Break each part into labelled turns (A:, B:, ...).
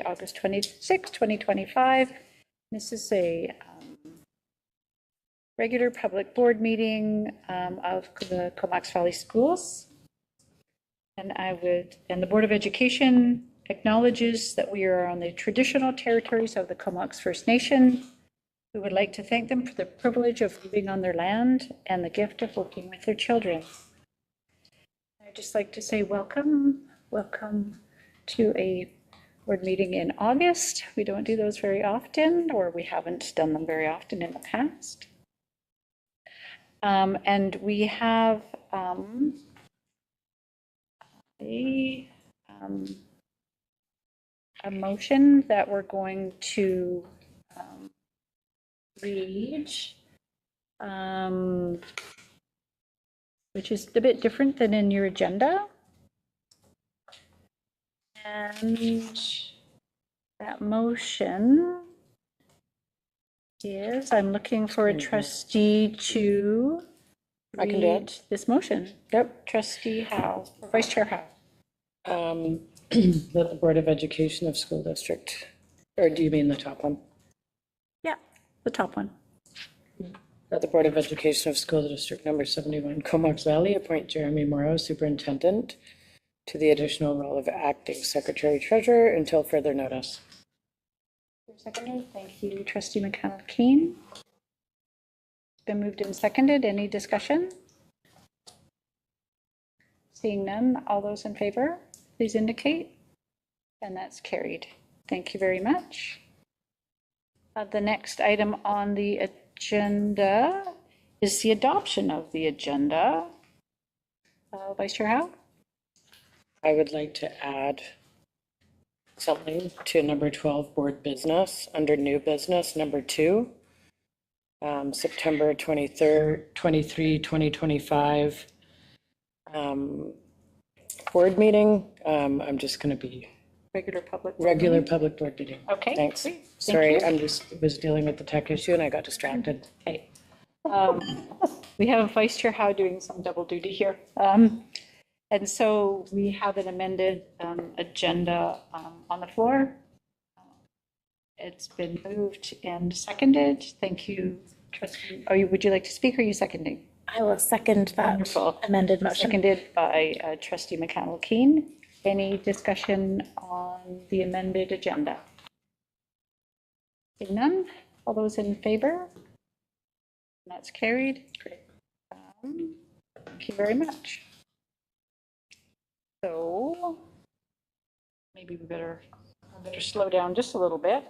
A: August 26, 2025. This is a regular public board meeting of the Comox Valley Schools. And the Board of Education acknowledges that we are on the traditional territories of the Comox First Nation. We would like to thank them for the privilege of living on their land and the gift of working with their children. I'd just like to say welcome to a board meeting in August. We don't do those very often, or we haven't done them very often in the past. And we have a motion that we're going to read, which is a bit different than in your agenda. And that motion is, I'm looking for a trustee to
B: I can do it.
A: this motion.
B: Yep.
A: Trustee Howe, or Vice Chair Howe.
B: That the Board of Education of School District, or do you mean the top one?
A: Yeah, the top one.
B: That the Board of Education of School District number 71, Comox Valley, appoint Jeremy Morrow, Superintendent, to the additional role of Acting Secretary Treasurer until further notice.
A: Seconder, thank you. Trustee McConnell-Keene. It's been moved and seconded. Any discussion? Seeing none, all those in favor, please indicate. And that's carried. Thank you very much. The next item on the agenda is the adoption of the agenda. Vice Chair Howe?
B: I would like to add something to number 12, board business, under new business, number 2, September 23rd, 2025, board meeting. I'm just going to be
A: Regular public
B: board meeting.
A: Okay.
B: Thanks.
A: Great.
B: Sorry,
A: Thank you.
B: I was dealing with the tech issue and I got distracted.
A: Okay. We have Vice Chair Howe doing some double duty here. And so we have an amended agenda on the floor. It's been moved and seconded. Thank you, Trustee. Would you like to speak, or are you seconding?
C: I will second that
A: Wonderful.
C: amended motion.
A: Seconded by Trustee McConnell-Keene. Any discussion on the amended agenda? Seeing none, all those in favor? That's carried. Great. Thank you very much. So maybe I better slow down just a little bit.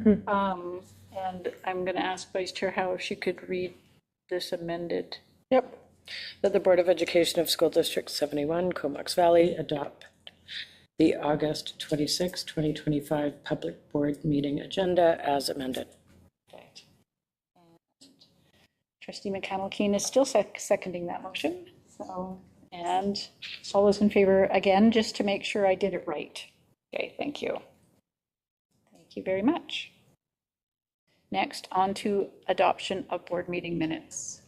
A: And I'm going to ask Vice Chair Howe if she could read this amended.
B: Yep. That the Board of Education of School District 71, Comox Valley, adopt the August 26, 2025 public board meeting agenda as amended.
A: Right. And Trustee McConnell-Keene is still seconding that motion. So, and all those in favor, again, just to make sure I did it right. Okay, thank you. Thank you very much. Next, on to adoption of board meeting minutes.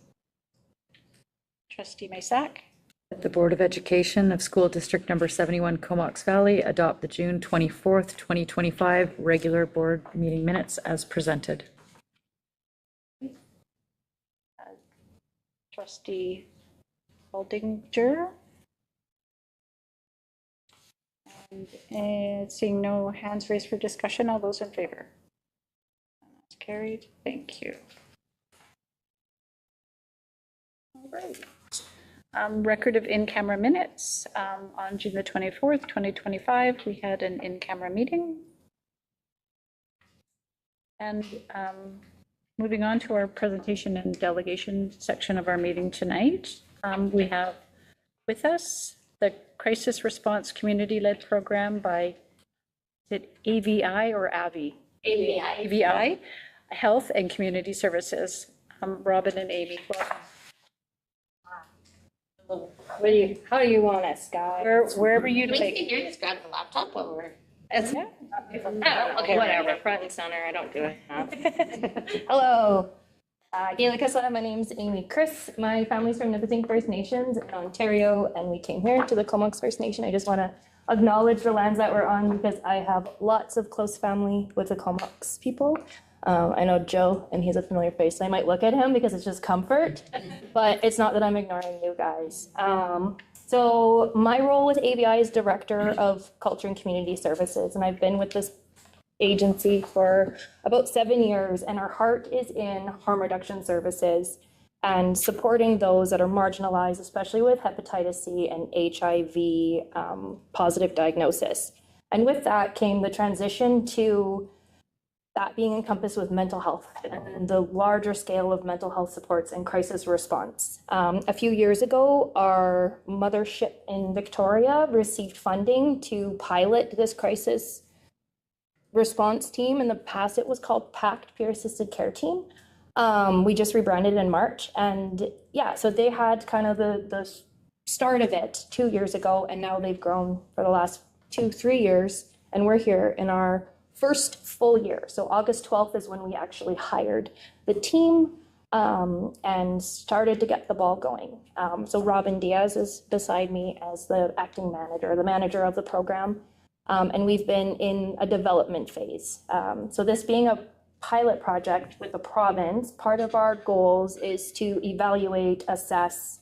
A: Trustee Maysack.
D: The Board of Education of School District Number 71, Comox Valley, adopt the June 24th, 2025 regular board meeting minutes as presented.
A: Trustee Baldinger. And seeing no hands raised for discussion, all those in favor? That's carried. Thank you. All right. Record of in-camera minutes. On June the 24th, 2025, we had an in-camera meeting. And moving on to our presentation and delegation section of our meeting tonight, we have with us the Crisis Response Community-Led Program by, is it AVI or AVI?
C: AVI.
A: AVI, Health and Community Services. Robin and Amy, welcome.
C: How do you want us, guys?
A: Wherever you'd
E: We
A: like.
E: can hear you just grab the laptop while we're.
A: Yeah.
C: Okay, whatever. Front and center. I don't do it. Hello. Gaila Kessler, my name's Amy Chris. My family's from Nipissing First Nations in Ontario, and we came here to the Comox First Nation. I just want to acknowledge the lands that we're on because I have lots of close family with the Comox people. I know Joe, and he's a familiar face, so I might look at him because it's just comfort, but it's not that I'm ignoring you guys. So my role with ABI is Director of Culture and Community Services, and I've been with this agency for about 7 years, and our heart is in harm reduction services and supporting those that are marginalized, especially with hepatitis C and HIV positive diagnosis. And with that came the transition to that being encompassed with mental health and the larger scale of mental health supports and crisis response. A few years ago, our mothership in Victoria received funding to pilot this crisis response team. In the past, it was called PACT, Peer Assisted Care Team. We just rebranded in March. And yeah, so they had kind of the start of it 2 years ago, and now they've grown for the last 2-3 years. And we're here in our first full year. So August 12th is when we actually hired the team and started to get the ball going. So Robin Diaz is beside me as the acting manager, the manager of the program. And we've been in a development phase. So this being a pilot project with the province, part of our goals is to evaluate, assess,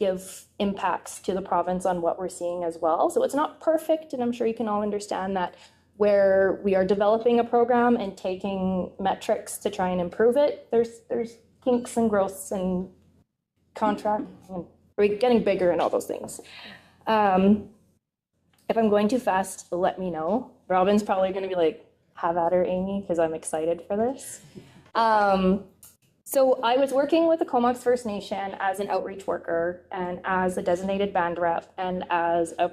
C: give impacts to the province on what we're seeing as well. So it's not perfect, and I'm sure you can all understand that where we are developing a program and taking metrics to try and improve it, there's kinks and growths and contract, and we're getting bigger and all those things. If I'm going too fast, let me know. Robin's probably going to be like, have at her, Amy, because I'm excited for this. So I was working with the Comox First Nation as an outreach worker and as a designated band rep and as a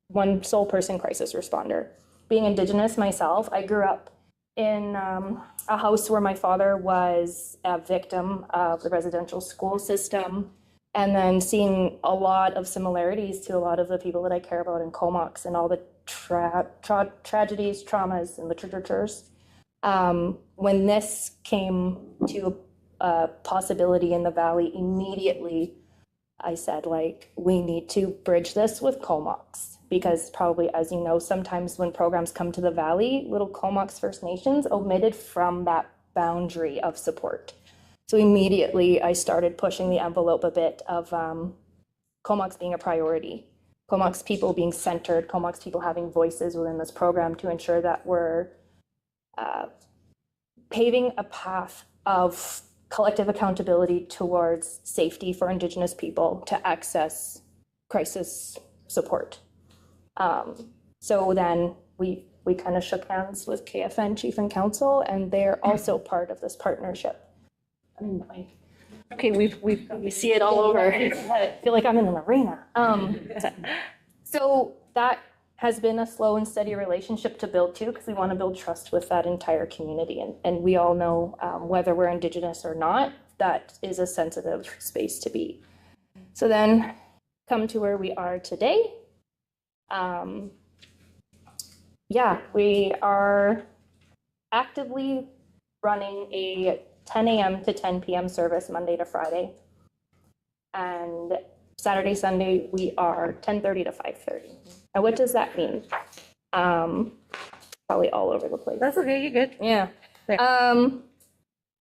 C: one sole person crisis responder. Being Indigenous myself, I grew up in a house where my father was a victim of the residential school system, and then seeing a lot of similarities to a lot of the people that I care about in Comox and all the tragedies, traumas, and literatures. When this came to a possibility in the Valley, immediately I said, like, we need to bridge this with Comox. Because probably, as you know, sometimes when programs come to the Valley, little Comox First Nations omitted from that boundary of support. So immediately I started pushing the envelope a bit of Comox being a priority, Comox people being centered, Comox people having voices within this program to ensure that we're paving a path of collective accountability towards safety for Indigenous people to access crisis support. So then we kind of shook hands with KFN Chief and Council, and they're also part of this partnership. Okay, we see it all over. I feel like I'm in an arena. So that has been a slow and steady relationship to build too, because we want to build trust with that entire community. And we all know whether we're Indigenous or not, that is a sensitive space to be. So then come to where we are today. Yeah, we are actively running a 10 a.m. to 10 p.m. service Monday to Friday. And Saturday, Sunday, we are 10:30 to 5:30. Now, what does that mean? Probably all over the place.
D: That's okay, you're good.
C: Yeah.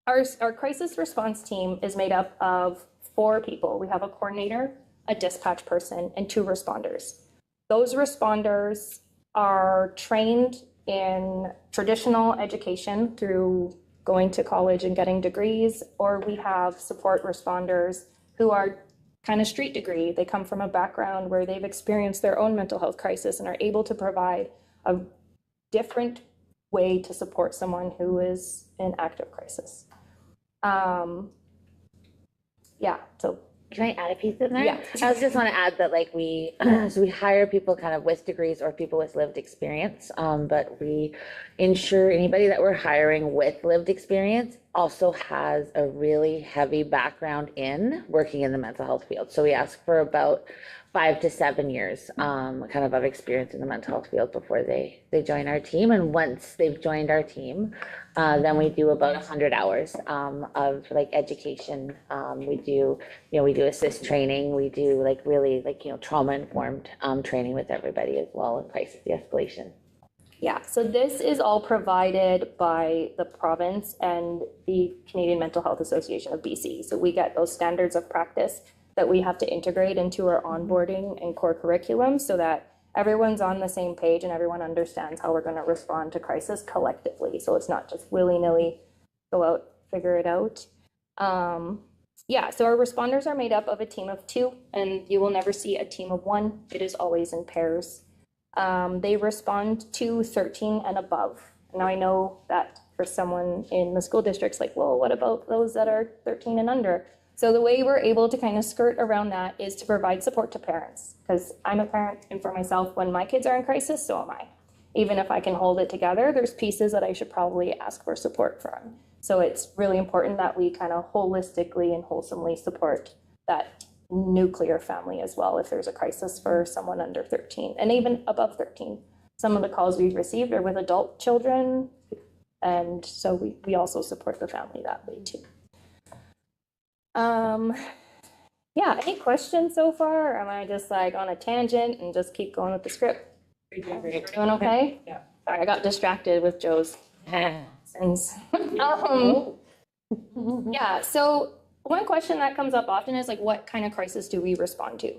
C: Our crisis response team is made up of 4 people. We have a coordinator, a dispatch person, and 2 responders. Those responders are trained in traditional education through going to college and getting degrees, or we have support responders who are kind of street degree. They come from a background where they've experienced their own mental health crisis and are able to provide a different way to support someone who is in active crisis. Yeah, so.
F: Can I add a piece in there?
C: Yeah.
F: I just want to add that like so we hire people kind of with degrees or people with lived experience, but we ensure anybody that we're hiring with lived experience also has a really heavy background in working in the mental health field. So we ask for about 5 to 7 years kind of experience in the mental health field before they join our team. And once they've joined our team, then we do about 100 hours of like education. We do, we do assist training. We do like really like, trauma informed training with everybody as well in crisis de-escalation.
C: Yeah, so this is all provided by the province and the Canadian Mental Health Association of BC. So we get those standards of practice that we have to integrate into our onboarding and core curriculum so that everyone's on the same page and everyone understands how we're going to respond to crisis collectively. So it's not just willy-nilly, go out, figure it out. Yeah, so our responders are made up of a team of 2, and you will never see a team of 1. It is always in pairs. They respond to 13 and above. Now I know that for someone in the school district's like, well, what about those that are 13 and under? So the way we're able to kind of skirt around that is to provide support to parents, because I'm a parent, and for myself, when my kids are in crisis, so am I. Even if I can hold it together, there's pieces that I should probably ask for support from. So it's really important that we kind of holistically and wholesomely support that nuclear family as well if there's a crisis for someone under 13 and even above 13. Some of the calls we've received are with adult children, and so we also support the family that way too. Yeah, any questions so far, or am I just like on a tangent and just keep going with the script? We're doing okay? Yeah. Sorry, I got distracted with Joe's sins. Yeah, so one question that comes up often is like, what kind of crisis do we respond to?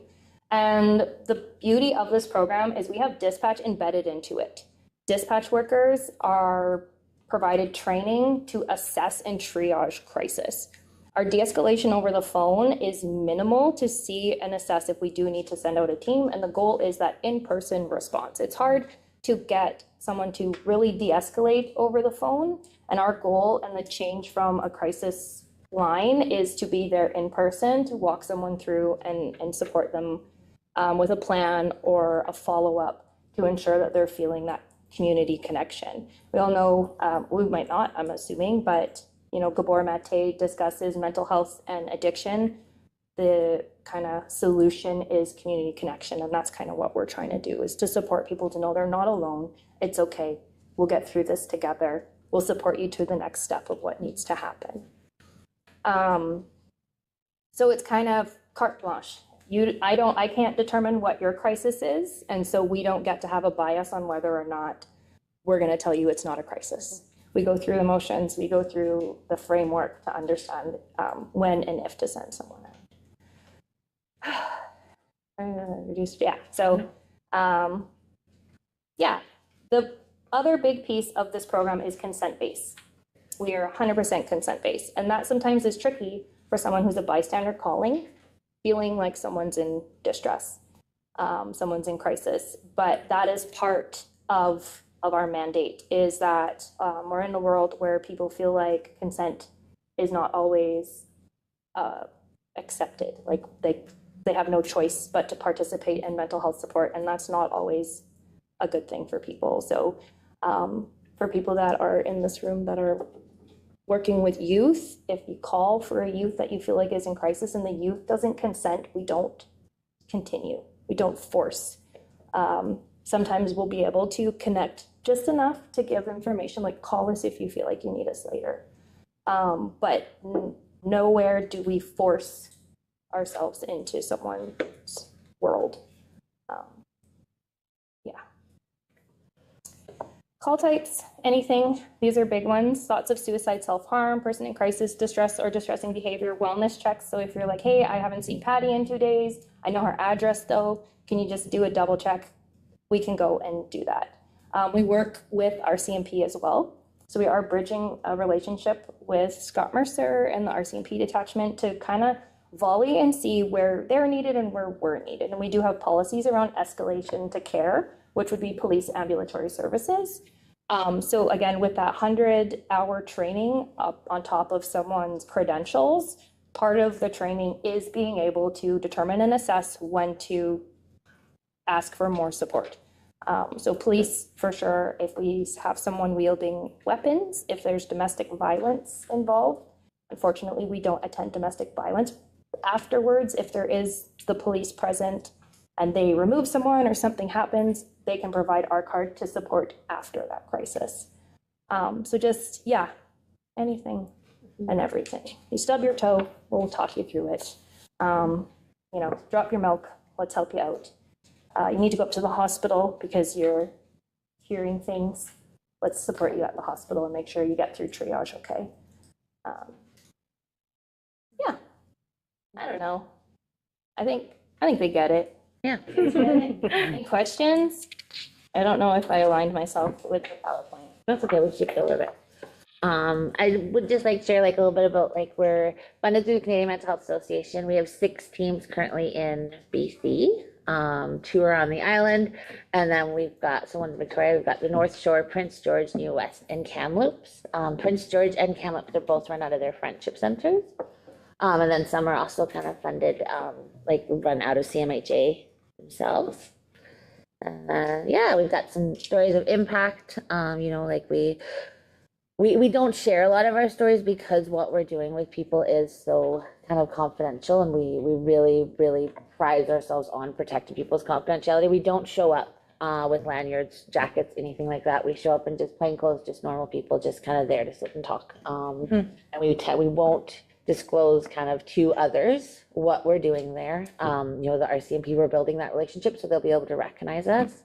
C: And the beauty of this program is we have dispatch embedded into it. Dispatch workers are provided training to assess and triage crisis. Our de-escalation over the phone is minimal to see and assess if we do need to send out a team, and the goal is that in-person response. It's hard to get someone to really de-escalate over the phone, and our goal and the change from a crisis line is to be there in person to walk someone through and support them with a plan or a follow-up to ensure that they're feeling that community connection. We all know, we might not, I'm assuming, but Gabor Mate discusses mental health and addiction. The kind of solution is community connection, and that's kind of what we're trying to do, is to support people to know they're not alone. It's okay. We'll get through this together. We'll support you to the next step of what needs to happen. So it's kind of carte blanche. I can't determine what your crisis is, and so we don't get to have a bias on whether or not we're going to tell you it's not a crisis. We go through the motions, we go through the framework to understand when and if to send someone out. Yeah, the other big piece of this program is consent-based. We are 100% consent-based, and that sometimes is tricky for someone who's a bystander calling, feeling like someone's in distress, someone's in crisis, but that is part of our mandate, is that we're in a world where people feel like consent is not always accepted. Like they have no choice but to participate in mental health support, and that's not always a good thing for people. So for people that are in this room that are working with youth, if you call for a youth that you feel like is in crisis and the youth doesn't consent, we don't continue. We don't force. Sometimes we'll be able to connect just enough to give information, like call us if you feel like you need us later. But nowhere do we force ourselves into someone's world. Yeah. Call types, anything. These are big ones. Thoughts of suicide, self-harm, person in crisis, distress or distressing behavior, wellness checks. So if you're like, hey, I haven't seen Patty in 2 days, I know her address though, can you just do a double check? We can go and do that. We work with RCMP as well. So we are bridging a relationship with Scott Mercer and the RCMP detachment to kind of volley and see where they're needed and where we're needed. And we do have policies around escalation to care, which would be police ambulatory services. So again, with that 100-hour training up on top of someone's credentials, part of the training is being able to determine and assess when to ask for more support. So police, for sure, if we have someone wielding weapons, if there's domestic violence involved, unfortunately, we don't attend domestic violence. Afterwards, if there is the police present and they remove someone or something happens, they can provide our card to support after that crisis. So just, yeah, anything and everything. You stub your toe, we'll talk you through it. You know, drop your milk, let's help you out. You need to go up to the hospital because you're hearing things. Let's support you at the hospital and make sure you get through triage okay. Yeah, I don't know. I think they get it.
F: Yeah.
C: Any questions? I don't know if I aligned myself with the PowerPoint.
F: That's okay, we skipped over it. I would just like share like a little bit about like we're funded through the Canadian Mental Health Association. We have 6 teams currently in BC. 2 are on the island, and then we've got, so one in Victoria, we've got the North Shore, Prince George, New West, and Kamloops. Prince George and Kamloops, they're both run out of their friendship centers. And then some are also kind of funded, like run out of CMHA themselves. Yeah, we've got some stories of impact. You know, like we don't share a lot of our stories because what we're doing with people is so kind of confidential, and we really, really pride ourselves on protecting people's confidentiality. We don't show up with lanyards, jackets, anything like that. We show up in just plain clothes, just normal people, just kind of there to sit and talk. And we won't disclose kind of to others what we're doing there. You know, the RCMP, we're building that relationship so they'll be able to recognize us.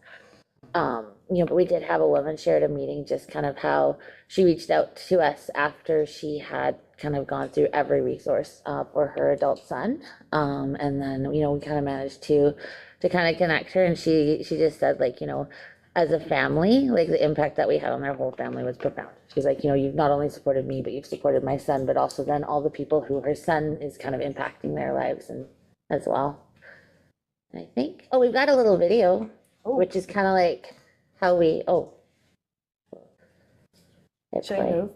F: You know, but we did have a woman share at a meeting just kind of how she reached out to us after she had kind of gone through every resource for her adult son. And then, you know, we kind of managed to kind of connect her, and she just said, like, you know, as a family, like the impact that we had on their whole family was profound. She's like, you know, you've not only supported me, but you've supported my son, but also then all the people who her son is kind of impacting their lives and as well. And I think, oh, we've got a little video, which is kind of like how we,
C: Should I move?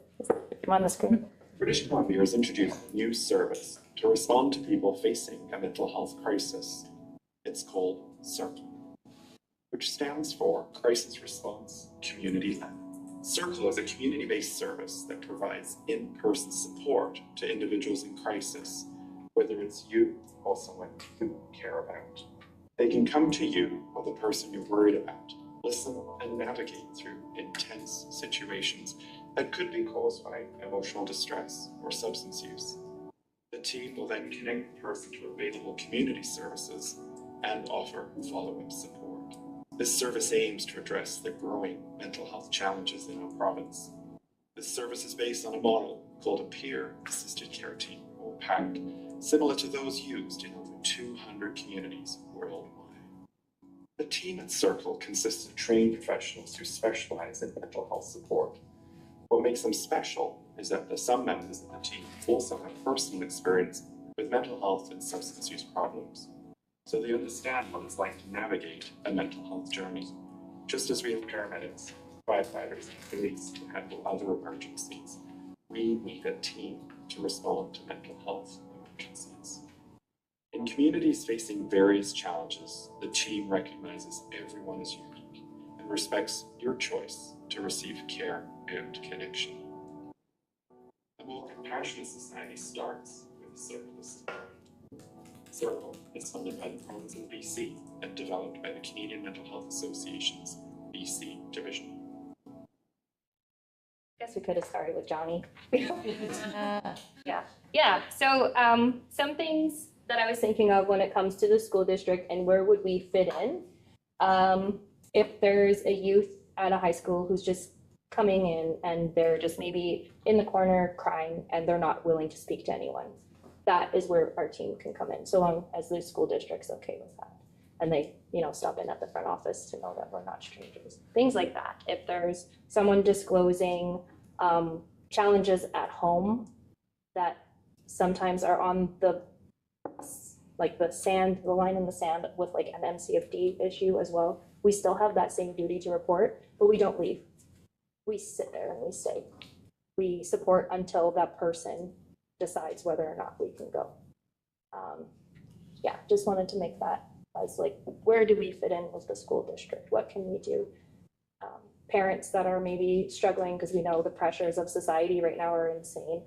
C: I'm on the screen.
G: British Columbia has introduced a new service to respond to people facing a mental health crisis. It's called CIRCLE, which stands for Crisis Response Community Led. CIRCLE is a community-based service that provides in-person support to individuals in crisis, whether it's you or someone you care about. They can come to you or the person you're worried about, listen and navigate through intense situations that could be caused by emotional distress or substance use. The team will then connect the person to available community services and offer follow-up support. This service aims to address the growing mental health challenges in our province. This service is based on a model called a peer-assisted care team, or PAC, similar to those used in over 200 communities worldwide. The team at CIRCLE consists of trained professionals who specialize in mental health support. What makes them special is that some members of the team also have personal experience with mental health and substance use problems, so they understand what it's like to navigate a mental health journey, just as we have paramedics, firefighters, and police to handle other emergencies. We need a team to respond to mental health emergencies. In communities facing various challenges, the team recognizes everyone is unique and respects your choice to receive care and connection. A more compassionate society starts with a circle. CIRCLE is funded by the province of BC and developed by the Canadian Mental Health Association's BC division.
C: Guess we could have started with Johnny. Yeah. So some things that I was thinking of when it comes to the school district and where would we fit in. If there's a youth at a high school who's just coming in and they're just maybe in the corner crying and they're not willing to speak to anyone, that is where our team can come in, so long as the school district's okay with that. And they, you know, stop in at the front office to know that we're not strangers. Things like that. If there's someone disclosing challenges at home that sometimes are on the, like the line in the sand with like an MCFD issue as well, we still have that same duty to report, but we don't leave. We sit there and we stay. We support until that person decides whether or not we can go. Yeah, just wanted to make that as like, where do we fit in with the school district? What can we do? Parents that are maybe struggling, because we know the pressures of society right now are insane.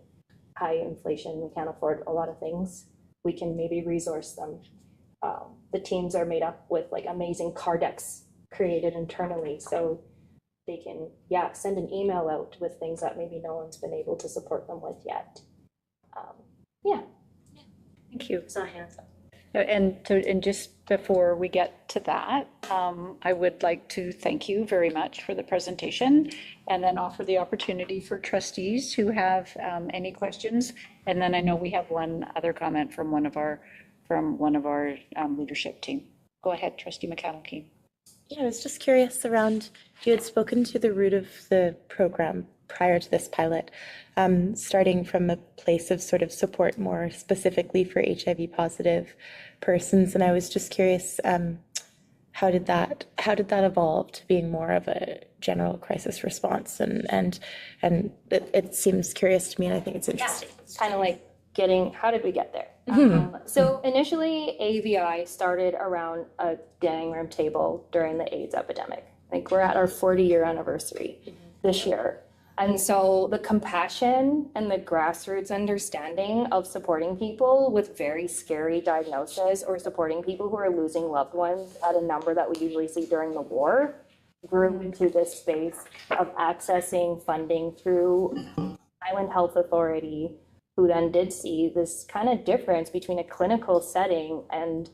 C: High inflation, we can't afford a lot of things. We can maybe resource them. the teams are made up with like amazing card decks created internally, so they can, yeah, send an email out with things that maybe no one's been able to support them with yet. Yeah,
A: Thank you.
C: so hands up.
A: And just before we get to that, I would like to thank you very much for the presentation, and then offer the opportunity for trustees who have any questions. And then I know we have one other comment from one of our leadership team. Go ahead, Trustee McConnell-King.
H: Yeah, I was just curious around, you had spoken to the root of the program prior to this pilot, starting from a place of sort of support more specifically for HIV positive persons. And I was just curious, how did that evolve to being more of a general crisis response? And it seems curious to me, and I think it's interesting.
C: It's kind of like how did we get there? So initially, AVI started around a dining room table during the AIDS epidemic. Like, we're at our 40-year anniversary this year. And so the compassion and the grassroots understanding of supporting people with very scary diagnoses, or supporting people who are losing loved ones at a number that we usually see during the war, grew into this space of accessing funding through Island Health Authority, who then did see this kind of difference between a clinical setting and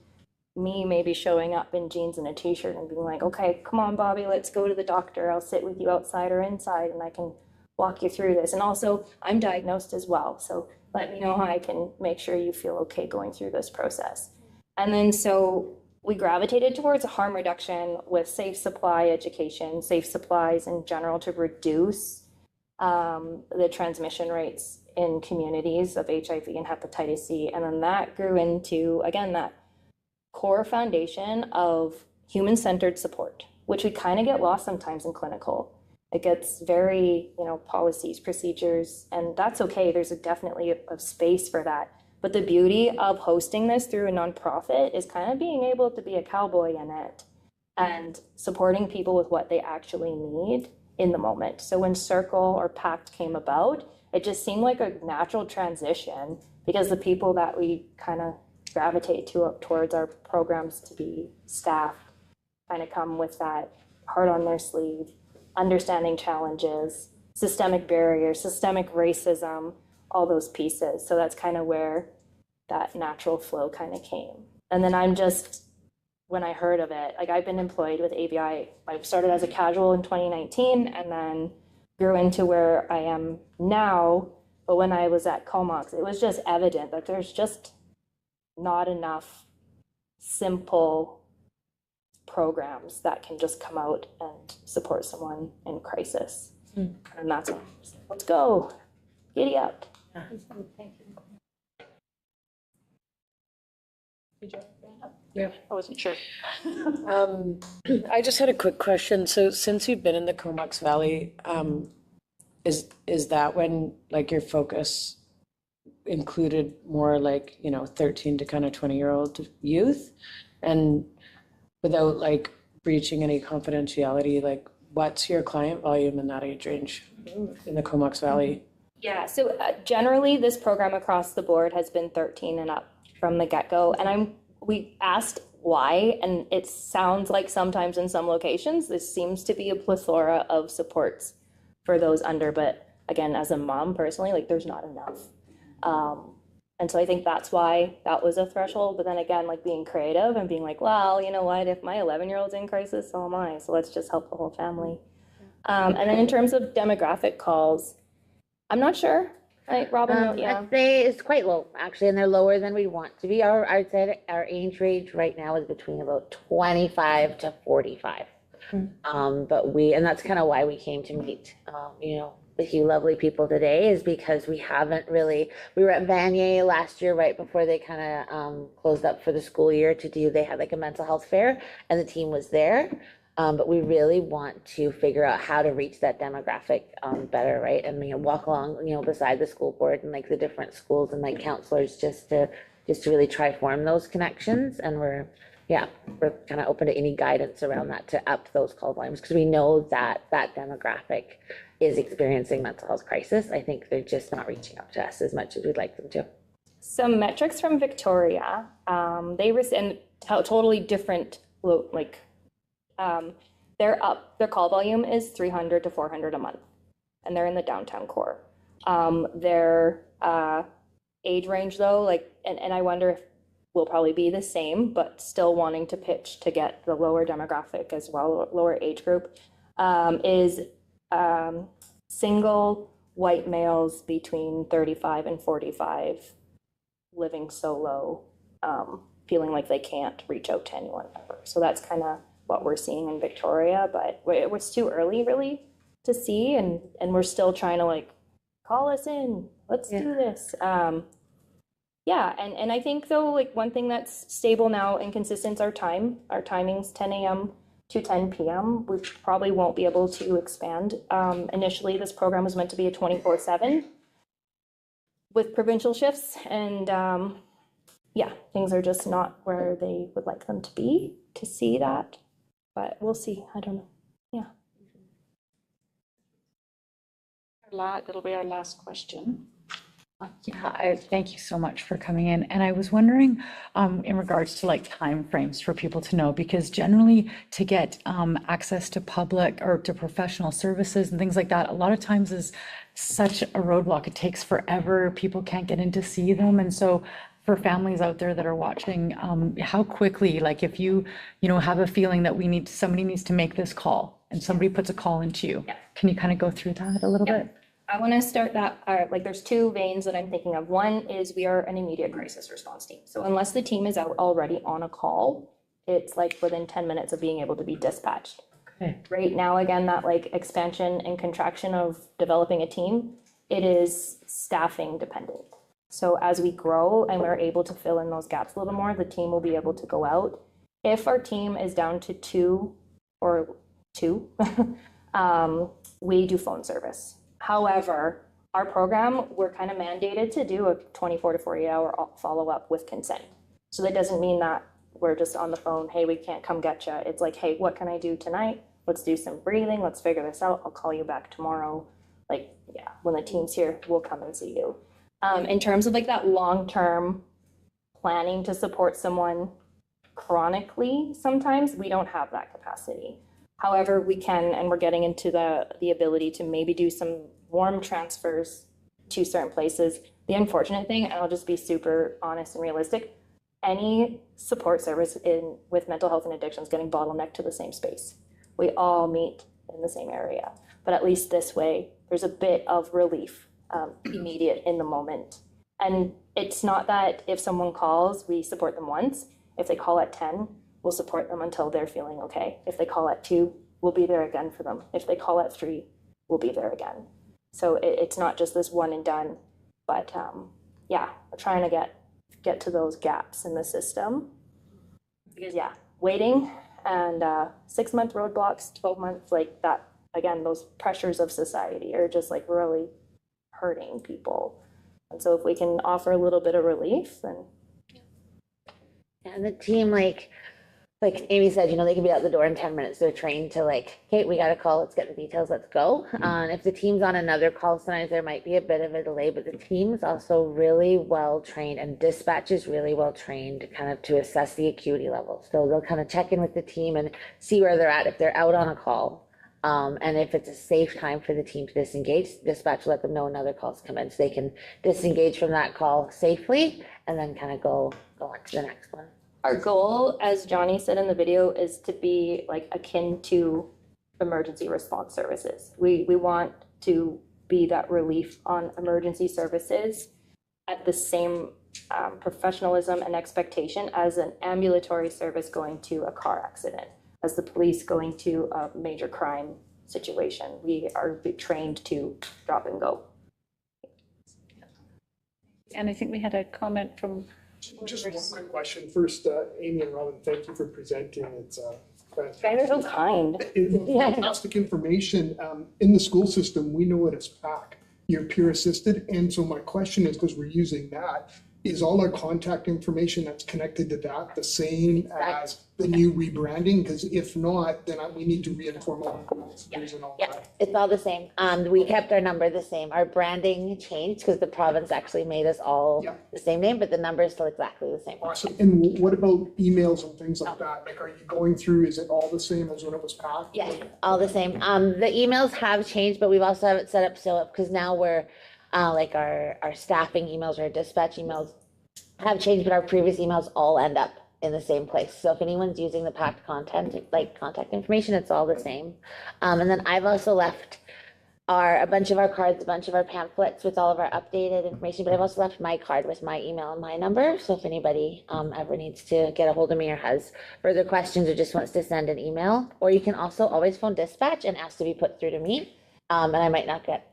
C: me maybe showing up in jeans and a t-shirt and being like, okay, come on, Bobby, let's go to the doctor. I'll sit with you outside or inside, and I can walk you through this. And also, I'm diagnosed as well, so let me know how I can make sure you feel okay going through this process. And then so we gravitated towards harm reduction with safe supply education, safe supplies in general, to reduce the transmission rates in communities of HIV and hepatitis C. And then that grew into, again, that core foundation of human-centered support, which we kind of get lost sometimes in clinical. It gets very, policies, procedures, and that's okay. There's definitely a space for that. But the beauty of hosting this through a nonprofit is kind of being able to be a cowboy in it and supporting people with what they actually need in the moment. So when Circle or PACT came about, it just seemed like a natural transition, because the people that we kind of gravitate towards our programs to be staff kind of come with that heart on their sleeve, understanding challenges, systemic barriers, systemic racism, all those pieces. So that's kind of where that natural flow kind of came. And then when I heard of it, like, I've been employed with AVI, I started as a casual in 2019 and then grew into where I am now. But when I was at Comox, it was just evident that there's just not enough simple programs that can just come out and support someone in crisis. And that's why I'm just like, let's go, giddy up. Thank you.
B: Yeah.
A: I wasn't sure.
B: I just had a quick question. So since you've been in the Comox Valley, is that when, like, your focus included more like, 13 to kind of 20-year-old youth? And without like breaching any confidentiality, like, what's your client volume in that age range in the Comox Valley?
C: Yeah, so generally this program across the board has been 13 and up from the get-go. And we asked why, and it sounds like sometimes in some locations, this seems to be a plethora of supports for those under, but again, as a mom personally, like, there's not enough. And so I think that's why that was a threshold. But then again, like, being creative and being like, well, you know what, if my 11-year-old's in crisis, so am I. So let's just help the whole family. And then in terms of demographic calls, I'm not sure. Like, Robin, yeah.
F: I'd say it's quite low, actually, and they're lower than we want to be. I'd say our age range right now is between about 25 to 45. And that's kind of why we came to meet, with you lovely people today, is because we were at Vanier last year, right before they kind of closed up for the school year they had like a mental health fair, and the team was there. But we really want to figure out how to reach that demographic better, right? And walk along, beside the school board and like the different schools and like counselors, just to really try form those connections. And we're kind of open to any guidance around that to up those call volumes, because we know that that demographic is experiencing mental health crisis. I think they're just not reaching out to us as much as we'd like them to.
C: Some metrics from Victoria, and totally different, their call volume is 300 to 400 a month, and they're in the downtown core. Their age range though, and I wonder if will probably be the same, but still wanting to pitch to get the lower demographic as well, lower age group, is single white males between 35 and 45 living solo, feeling like they can't reach out to anyone ever. So that's kind of what we're seeing in Victoria, but it was too early really to see, and we're still trying to call us in, let's do this. Yeah, and I think though, one thing that's stable now and consistent is our time. Our timing's 10 a.m. to 10 p.m. We probably won't be able to expand. Initially, this program was meant to be a 24/7 with provincial shifts, and yeah, things are just not where they would like them to be to see that, but we'll see. I don't know. Yeah.
A: It'll be our last question.
D: Yeah, thank you so much for coming in. And I was wondering, in regards to timeframes for people to know, because generally to get access to public or to professional services and things like that, a lot of times is such a roadblock. It takes forever. People can't get in to see them. And so for families out there that are watching, how quickly, if you have a feeling that somebody needs to make this call and somebody puts a call into you, can you kind of go through that a little bit?
C: I want to start that, there's two veins that I'm thinking of. One is we are an immediate crisis response team. So unless the team is out already on a call, it's within 10 minutes of being able to be dispatched.
D: Okay.
C: Right now, again, that expansion and contraction of developing a team, it is staffing dependent. So as we grow and we're able to fill in those gaps a little more, the team will be able to go out. If our team is down to two, we do phone service. However, our program, we're kind of mandated to do a 24 to 48 hour follow-up with consent. So that doesn't mean that we're just on the phone, hey, we can't come get you. It's hey, what can I do tonight? Let's do some breathing. Let's figure this out. I'll call you back tomorrow. When the team's here, we'll come and see you. In terms of that long-term planning to support someone chronically, sometimes we don't have that capacity. However, we can, and we're getting into the ability to maybe do some warm transfers to certain places. The unfortunate thing, and I'll just be super honest and realistic, any support service with mental health and addiction is getting bottlenecked to the same space. We all meet in the same area, but at least this way, there's a bit of relief, immediate in the moment. And it's not that if someone calls, we support them once. If they call at 10, we'll support them until they're feeling okay. If they call at 2, we'll be there again for them. If they call at 3, we'll be there again. So it's not just this one and done, but yeah, we're trying to get to those gaps in the system. Because waiting and 6-month roadblocks, 12 months, that, again, those pressures of society are just really hurting people. And so if we can offer a little bit of relief, then.
F: And the team, like Amy said, they can be out the door in 10 minutes. They're trained to hey, we got a call, let's get the details, let's go. And if the team's on another call, sometimes there might be a bit of a delay, but the team's also really well trained, and dispatch is really well trained kind of to assess the acuity level. So they'll kind of check in with the team and see where they're at if they're out on a call. And if it's a safe time for the team to disengage, dispatch will let them know another call's come in, so they can disengage from that call safely and then kind of go on to the next one.
C: Our goal, as Johnny said in the video, is to be akin to emergency response services. We want to be that relief on emergency services at the same professionalism and expectation as an ambulatory service going to a car accident, as the police going to a major crime situation. We are trained to drop and go.
A: And I think we had a comment from.
I: Just one quick question. First, Amy and Robin, thank you for presenting. It's fantastic.
C: Guys are so kind.
I: Fantastic information. In the school system, we know it as PAC, your peer assisted. And so my question is, because we're using that, is all our contact information that's connected to that the same as the new rebranding? Because if not, then we need to re-inform all the counselors and all
F: Yeah,
I: that.
F: it's all the same. We kept our number the same. Our branding changed because the province actually made us all
I: Yeah.
F: the same name, but the number is still exactly the same.
I: Awesome. And what about emails and things like that? Like, are you going through, is it all the same as when it was passed?
F: Yeah, all the same. The emails have changed, but we've also have it set up so, because now we're, like our staffing emails, our dispatch emails have changed, but our previous emails all end up in the same place. So if anyone's using the packed content, like contact information, it's all the same. And then I've also left a bunch of our cards, a bunch of our pamphlets with all of our updated information, but I've also left my card with my email and my number. So if anybody ever needs to get a hold of me or has further questions or just wants to send an email, or you can also always phone dispatch and ask to be put through to me. And I might not get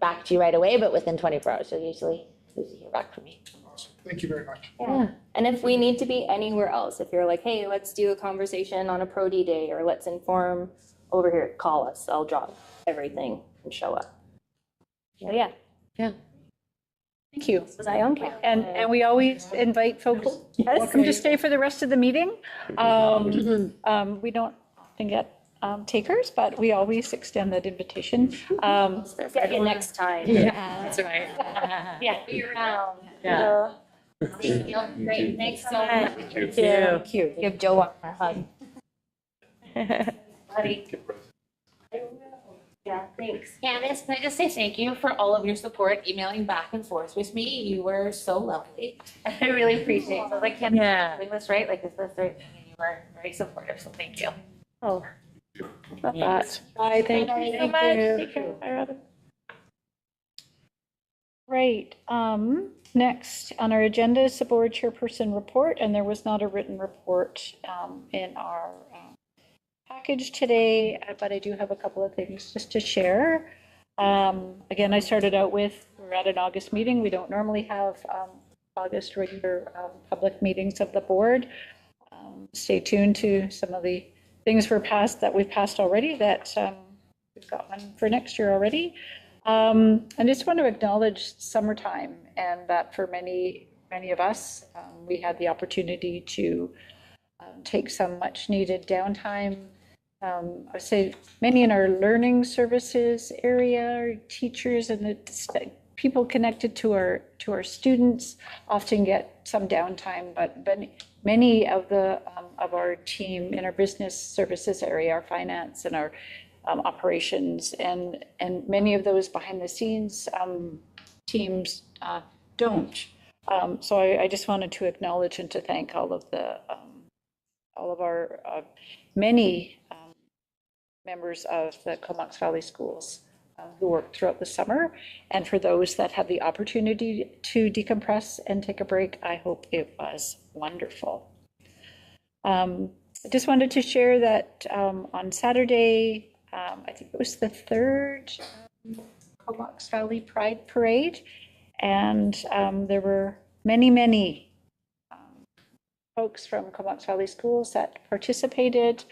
F: back to you right away, but within 24 hours, you'll usually hear back from me.
I: Awesome. Thank you very much.
C: Yeah. And if we need to be anywhere else, if you're like, hey, let's do a conversation on a Pro D day or let's inform over here, call us. I'll drop everything and show up. So yeah,
A: Thank you.
C: was I on camera?
A: And we always invite folks, welcome to stay for the rest of the meeting. We don't often get takers, but we always extend that invitation.
C: Get you next time.
D: That's right.
C: Yeah. Be around.
D: Yeah.
C: Thank you. Great. Thanks so much.
A: Thank you.
C: Give Joe a hug. Buddy. Yeah, thanks.
E: Candace, can I just say thank you for all of your support, emailing back and forth with me. You were so lovely. I really appreciate it. So like, Candace,
D: Yeah.
E: doing this right, like, is this right? I mean, you were very supportive, so thank you.
A: Oh, love that. Bye, thank you so much. Take care. Bye, Robin. Right, next on our agenda is the board chairperson report, and there was not a written report in our package today, but I do have a couple of things just to share. Again, I started out with, we're at an August meeting. We don't normally have August regular public meetings of the board. Stay tuned to some of the things we've passed already that we've got one for next year already. I just want to acknowledge summertime, and that for many of us, we had the opportunity to take some much needed downtime. I would say many in our learning services area, our teachers and the people connected to our students often get some downtime, but many of our team in our business services area, our finance and our operations, and many of those behind the scenes teams don't. So I just wanted to acknowledge and to thank all of our many members of the Comox Valley Schools who worked throughout the summer. And for those that had the opportunity to decompress and take a break, I hope it was wonderful. I just wanted to share that on Saturday, I think it was the third Comox Valley Pride Parade, and there were many folks from Comox Valley Schools that participated.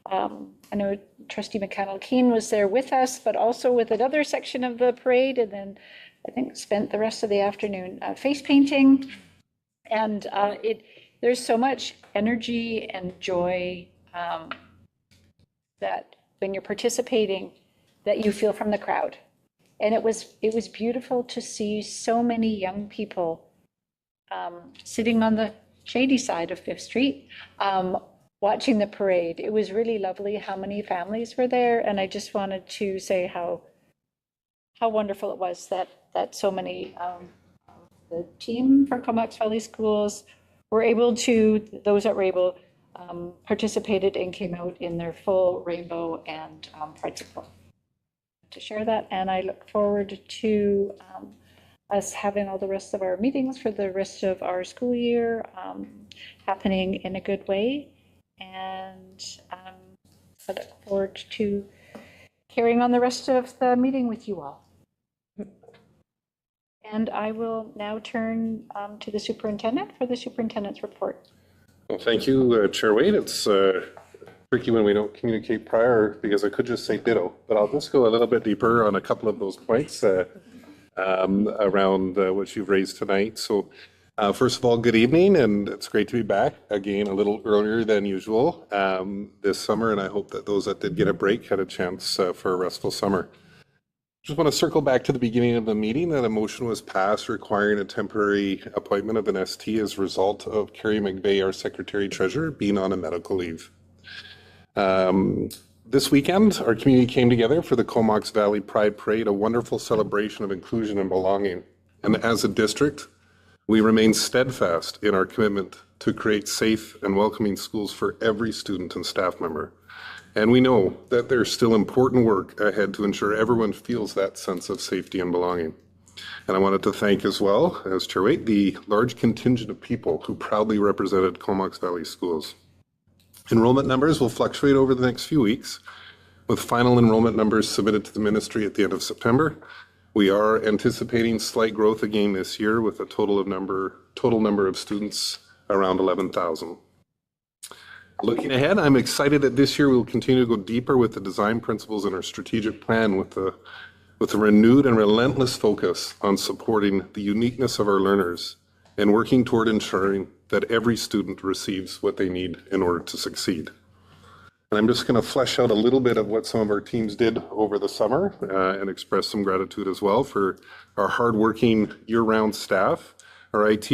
A: I know Trustee McConnell-Keene was there with us, but also with another section of the parade, and then I think spent the rest of the afternoon face painting. And there's so much energy and joy that when you're participating that you feel from the crowd. And it was beautiful to see so many young people sitting on the shady side of Fifth Street, watching the parade. It was really lovely how many families were there, and I just wanted to say how wonderful it was that so many the team from Comox Valley Schools were able to, those that were able, participated and came out in their full rainbow and pride support. To share that, and I look forward to us having all the rest of our meetings for the rest of our school year happening in a good way. And I look forward to carrying on the rest of the meeting with you all. And I will now turn to the superintendent for the superintendent's report.
J: Well, thank you, Chair Wade. It's tricky when we don't communicate prior because I could just say ditto, but I'll just go a little bit deeper on a couple of those points around what you've raised tonight. So First of all, good evening, and it's great to be back again a little earlier than usual this summer, and I hope that those that did get a break had a chance for a restful summer. Just want to circle back to the beginning of the meeting that a motion was passed requiring a temporary appointment of an ST as a result of Carrie McVeigh, our Secretary Treasurer, being on a medical leave. This weekend, our community came together for the Comox Valley Pride Parade, a wonderful celebration of inclusion and belonging. And as a district, we remain steadfast in our commitment to create safe and welcoming schools for every student and staff member. And we know that there's still important work ahead to ensure everyone feels that sense of safety and belonging. And I wanted to thank as well as Chair Waite, the large contingent of people who proudly represented Comox Valley Schools. Enrollment numbers will fluctuate over the next few weeks, with final enrollment numbers submitted to the ministry at the end of September. We are anticipating slight growth again this year with a total number of students around 11,000. Looking ahead, I'm excited that this year we'll continue to go deeper with the design principles in our strategic plan with a renewed and relentless focus on supporting the uniqueness of our learners and working toward ensuring that every student receives what they need in order to succeed. And I'm just going to flesh out a little bit of what some of our teams did over the summer and express some gratitude as well for our hardworking year-round staff. Our IT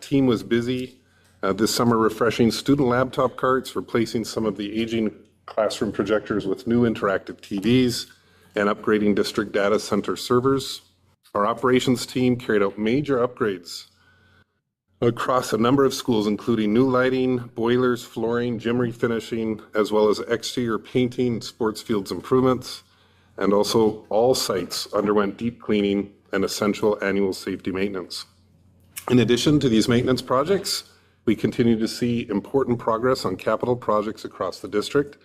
J: team was busy this summer refreshing student laptop carts, replacing some of the aging classroom projectors with new interactive TVs, and upgrading district data center servers. Our operations team carried out major upgrades across a number of schools, including new lighting, boilers, flooring, gym refinishing, as well as exterior painting, sports fields improvements, and also all sites underwent deep cleaning and essential annual safety maintenance. In addition to these maintenance projects, we continue to see important progress on capital projects across the district.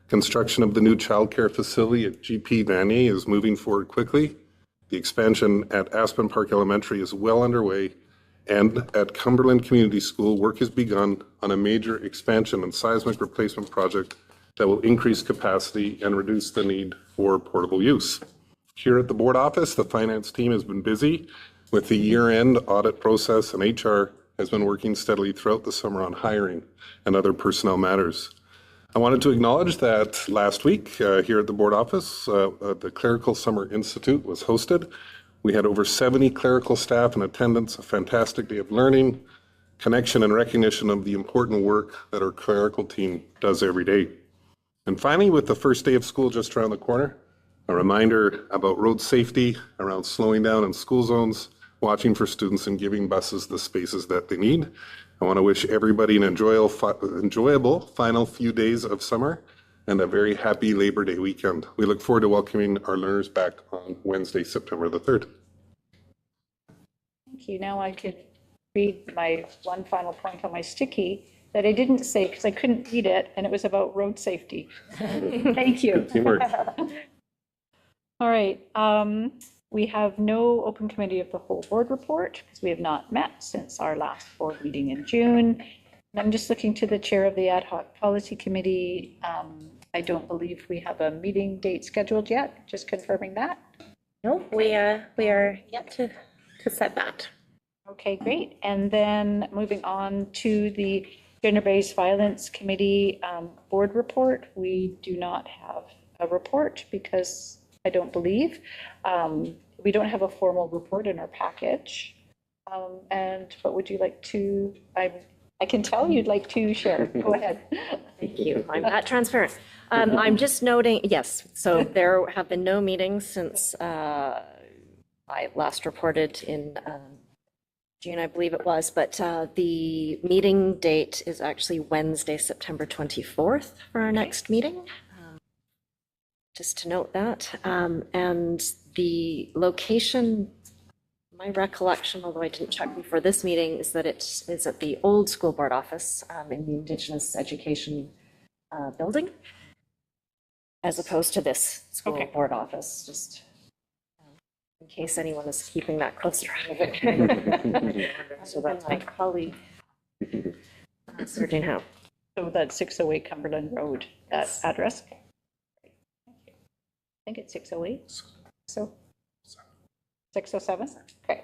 J: Construction of the new childcare facility at GP Vanier is moving forward quickly. The expansion at Aspen Park Elementary is well underway, and at Cumberland Community School, work has begun on a major expansion and seismic replacement project that will increase capacity and reduce the need for portable use. Here at the board office, the finance team has been busy with the year-end audit process, and HR has been working steadily throughout the summer on hiring and other personnel matters. I wanted to acknowledge that last week here at the board office, the Clerical Summer Institute was hosted. We had over 70 clerical staff in attendance, a fantastic day of learning, connection, and recognition of the important work that our clerical team does every day. And finally, with the first day of school just around the corner, a reminder about road safety, around slowing down in school zones, watching for students and giving buses the spaces that they need. I want to wish everybody an enjoyable final few days of summer and a very happy Labor Day weekend. We look forward to welcoming our learners back on Wednesday, September the 3rd.
A: Thank you. Now I could read my one final point on my sticky that I didn't say because I couldn't read it, and it was about road safety. Thank you.
J: Teamwork.
A: All right. We have no open committee of the whole board report because we have not met since our last board meeting in June. And I'm just looking to the chair of the ad hoc policy committee. I don't believe we have a meeting date scheduled yet. Just confirming that.
H: No, we are yet to set that.
A: Okay, great. And then moving on to the Gender-Based Violence Committee board report. We do not have a report because I don't believe we don't have a formal report in our package. And what would you like to, I can tell you'd like to share. Go ahead.
K: Thank you. I'm that transparent. I'm just noting, yes, so there have been no meetings since I last reported in June, I believe it was, but the meeting date is actually Wednesday, September 24th for our next meeting. Just to note that. And the location, my recollection, although I didn't check before this meeting, is that it is at the old school board office in the Indigenous Education building, as opposed to this school board office, just in case anyone is keeping that close track of it. So that's my colleague, Sergeant Howe.
A: So that's 608 Cumberland Road, that address. I think it's 608. So 607. Okay.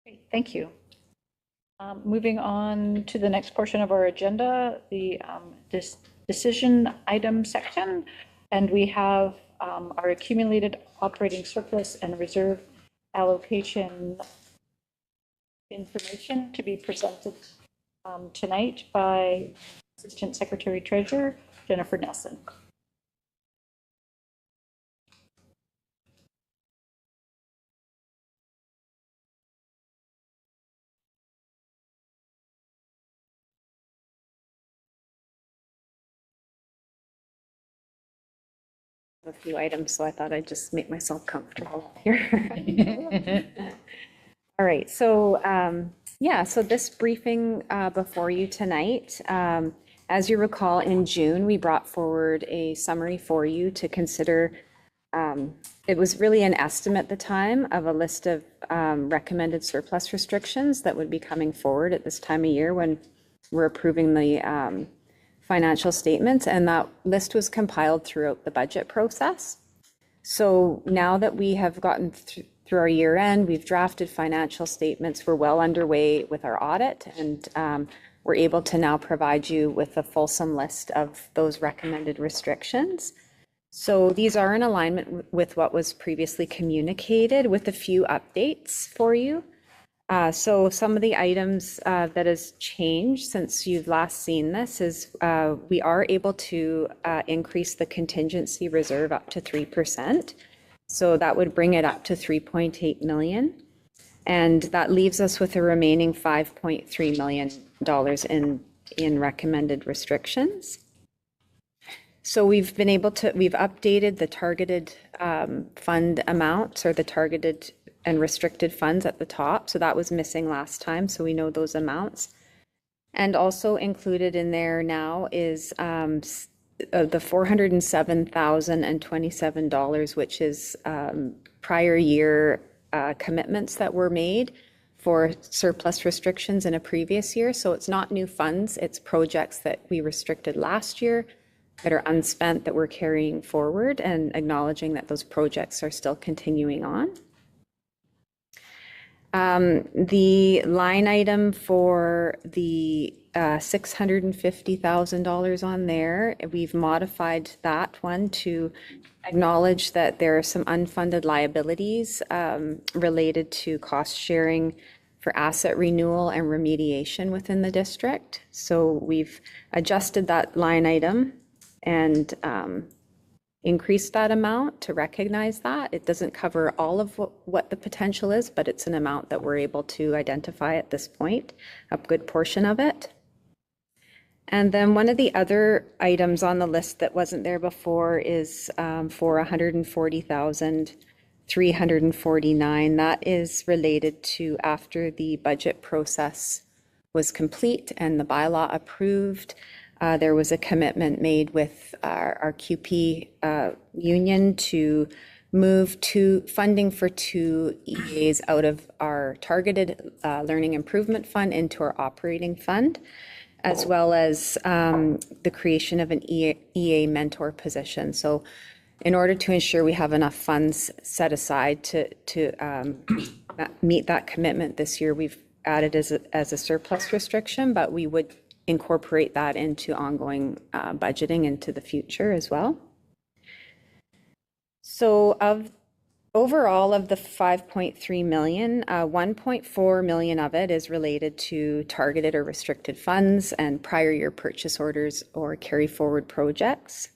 A: Great, thank you. Moving on to the next portion of our agenda, the this decision item section. And we have our accumulated operating surplus and reserve allocation information to be presented tonight by Assistant Secretary Treasurer Jennifer Nelson.
L: A few items, so I thought I'd just make myself comfortable here. All right, so yeah, so this briefing before you tonight, as you recall, in June, we brought forward a summary for you to consider. It was really an estimate at the time of a list of recommended surplus restrictions that would be coming forward at this time of year when we're approving the financial statements, and that list was compiled throughout the budget process. So now that we have gotten through our year end, we've drafted financial statements, we're well underway with our audit, and we're able to now provide you with a fulsome list of those recommended restrictions. So these are in alignment with what was previously communicated, with a few updates for you. So some of the items that has changed since you've last seen this is we are able to increase the contingency reserve up to 3%. So that would bring it up to 3.8 million. And that leaves us with a remaining $5.3 million in recommended restrictions. So we've updated the targeted fund amounts, or the targeted and restricted funds at the top. So that was missing last time, so we know those amounts. And also included in there now is the $407,027, which is prior year commitments that were made for surplus restrictions in a previous year. So it's not new funds, it's projects that we restricted last year that are unspent that we're carrying forward, and acknowledging that those projects are still continuing on. The line item for the $650,000 on there, we've modified that one to acknowledge that there are some unfunded liabilities related to cost sharing for asset renewal and remediation within the district. So we've adjusted that line item and increase that amount to recognize that. It doesn't cover all of what the potential is, but it's an amount that we're able to identify at this point, a good portion of it. And then one of the other items on the list that wasn't there before is for $140,349. That is related to after the budget process was complete and the bylaw approved. There was a commitment made with our QP union to move to funding for 2 EAs out of our targeted learning improvement fund into our operating fund, as well as the creation of an EA mentor position. So in order to ensure we have enough funds set aside to meet that commitment this year, we've added as a surplus restriction, but we would incorporate that into ongoing budgeting into the future as well. So overall of the 5.3 million, 1.4 million of it is related to targeted or restricted funds and prior year purchase orders or carry forward projects.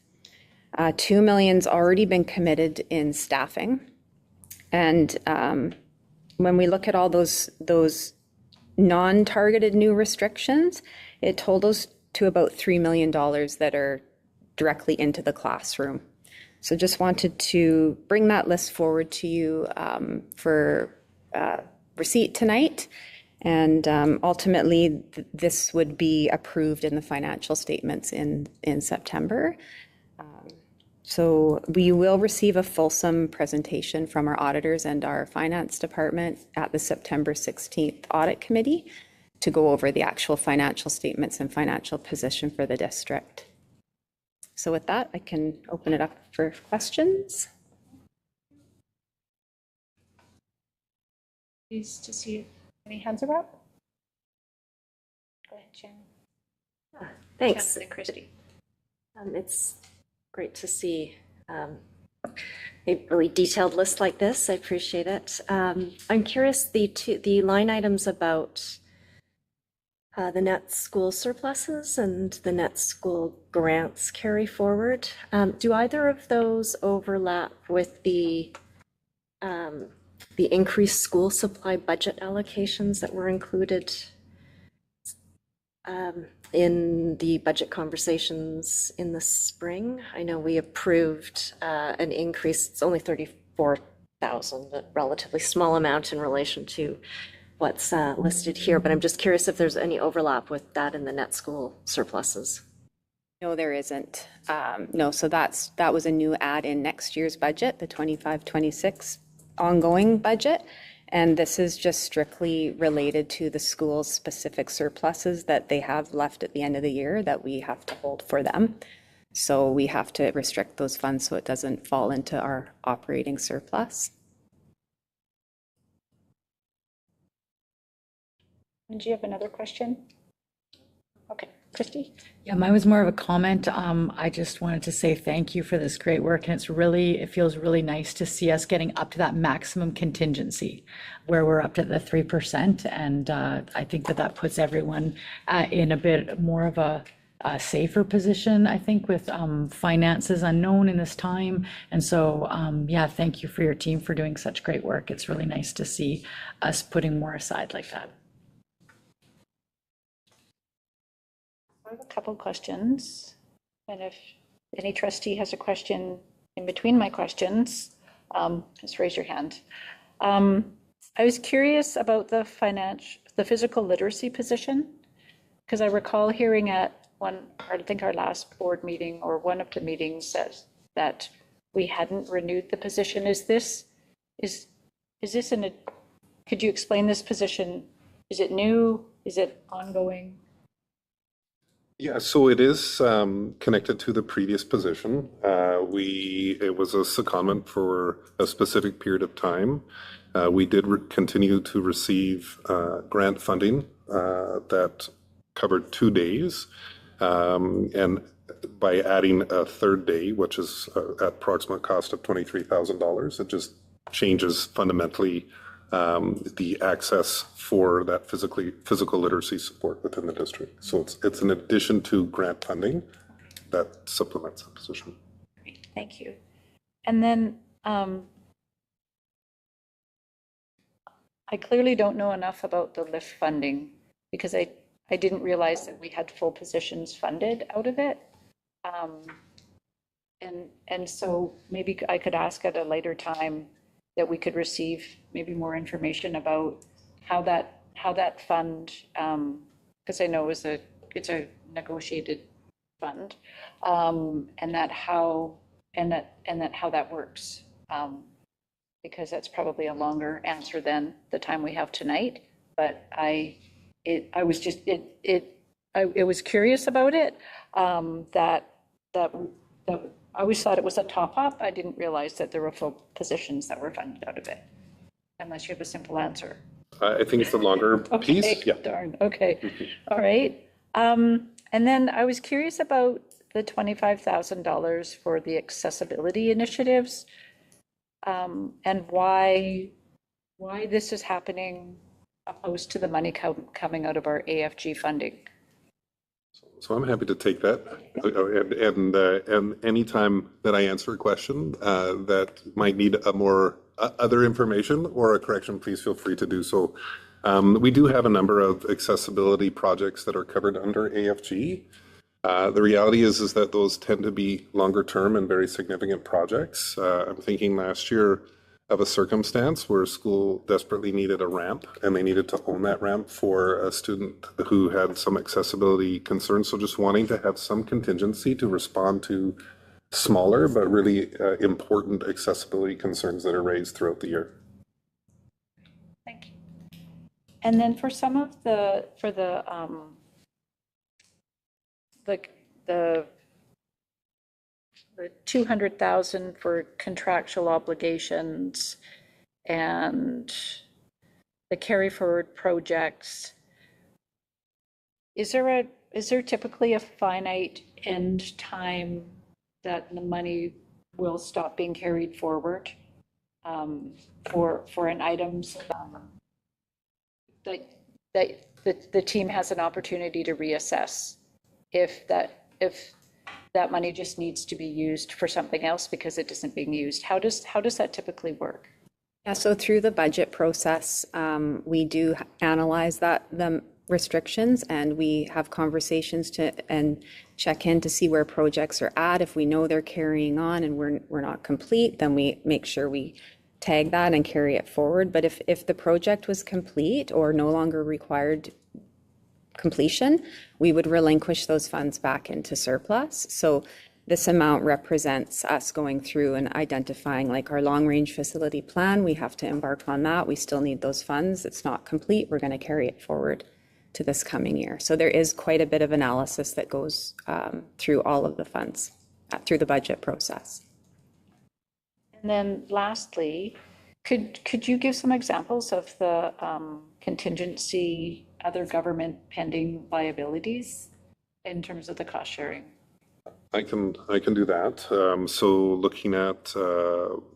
L: 2 million's already been committed in staffing. And when we look at all those non-targeted new restrictions, it totals to about $3 million that are directly into the classroom. So just wanted to bring that list forward to you for receipt tonight. And ultimately, this would be approved in the financial statements in September. So we will receive a fulsome presentation from our auditors and our finance department at the September 16th audit committee to go over the actual financial statements and financial position for the district. So with that, I can open it up for questions.
A: Pleased to see Any hands are up? Go ahead, Shannon.
K: Thanks.
A: Shannon and Christy.
K: It's great to see a really detailed list like this. I appreciate it. I'm curious, the line items about the net school surpluses and the net school grants carry forward. Do either of those overlap with the increased school supply budget allocations that were included in the budget conversations in the spring? I know we approved an increase, it's only 34,000, a relatively small amount in relation to what's listed here, but I'm just curious if there's any overlap with that in the net school surpluses.
L: No, there isn't. No, so that was a new add in next year's budget, the 25-26 ongoing budget. And this is just strictly related to the school's specific surpluses that they have left at the end of the year that we have to hold for them. So we have to restrict those funds so it doesn't fall into our operating surplus.
A: And do you have another question? Okay, Christy?
D: Yeah, mine was more of a comment. I just wanted to say thank you for this great work. And it feels really nice to see us getting up to that maximum contingency where we're up to the 3%. And I think that puts everyone in a bit more of a safer position, I think, with finances unknown in this time. And so, yeah, thank you for your team for doing such great work. It's really nice to see us putting more aside like that.
A: I have a couple questions, and if any trustee has a question in between my questions, just raise your hand. I was curious about the physical literacy position, because I recall hearing at I think our last board meeting or one of the meetings that we hadn't renewed the position. Could you explain this position? Is it new? Is it ongoing?
J: Yeah, so it is connected to the previous position. It was a secondment for a specific period of time. We did continue to receive grant funding that covered 2 days. And by adding a third day, which is at approximate cost of $23,000, it just changes fundamentally the access for that physical literacy support within the district. So it's an addition to grant funding that supplements the position.
A: Great, thank you. And then I clearly don't know enough about the LIFT funding because I didn't realize that we had full positions funded out of it. And so maybe I could ask at a later time that we could receive maybe more information about how that fund, because I know it's a negotiated fund, and how that works, because that's probably a longer answer than the time we have tonight. But I was curious about it. That I always thought it was a top-up. I didn't realize that there were full positions that were funded out of it, unless you have a simple answer.
J: I think it's the longer piece.
A: Okay,
J: Yeah.
A: darn, okay, all right. And then I was curious about the $25,000 for the accessibility initiatives, and why this is happening opposed to the money coming out of our AFG funding.
J: So I'm happy to take that. And anytime that I answer a question that might need a more other information or a correction, please feel free to do so. We do have a number of accessibility projects that are covered under AFG. The reality is that those tend to be longer term and very significant projects. I'm thinking last year of a circumstance where a school desperately needed a ramp and they needed to own that ramp for a student who had some accessibility concerns. So just wanting to have some contingency to respond to smaller but really important accessibility concerns that are raised throughout the year.
A: Thank you. And then for some of the 200,000 for contractual obligations and the carry forward projects, is there typically a finite end time that the money will stop being carried forward for an items that the team has an opportunity to reassess if that money just needs to be used for something else because it isn't being used? How does that typically work?
L: Yeah, so through the budget process, we do analyze the restrictions, and we have conversations and check in to see where projects are at. If we know they're carrying on and we're not complete, then we make sure we tag that and carry it forward. But if the project was complete or no longer required completion, we would relinquish those funds back into surplus. So this amount represents us going through and identifying, like, our long-range facility plan. We have to embark on that. We still need those funds. It's not complete. We're going to carry it forward to this coming year. So there is quite a bit of analysis that goes through all of the funds through the budget process.
A: And then lastly, could you give some examples of the contingency, other government pending liabilities in terms of the cost sharing?
J: I can do that. So looking at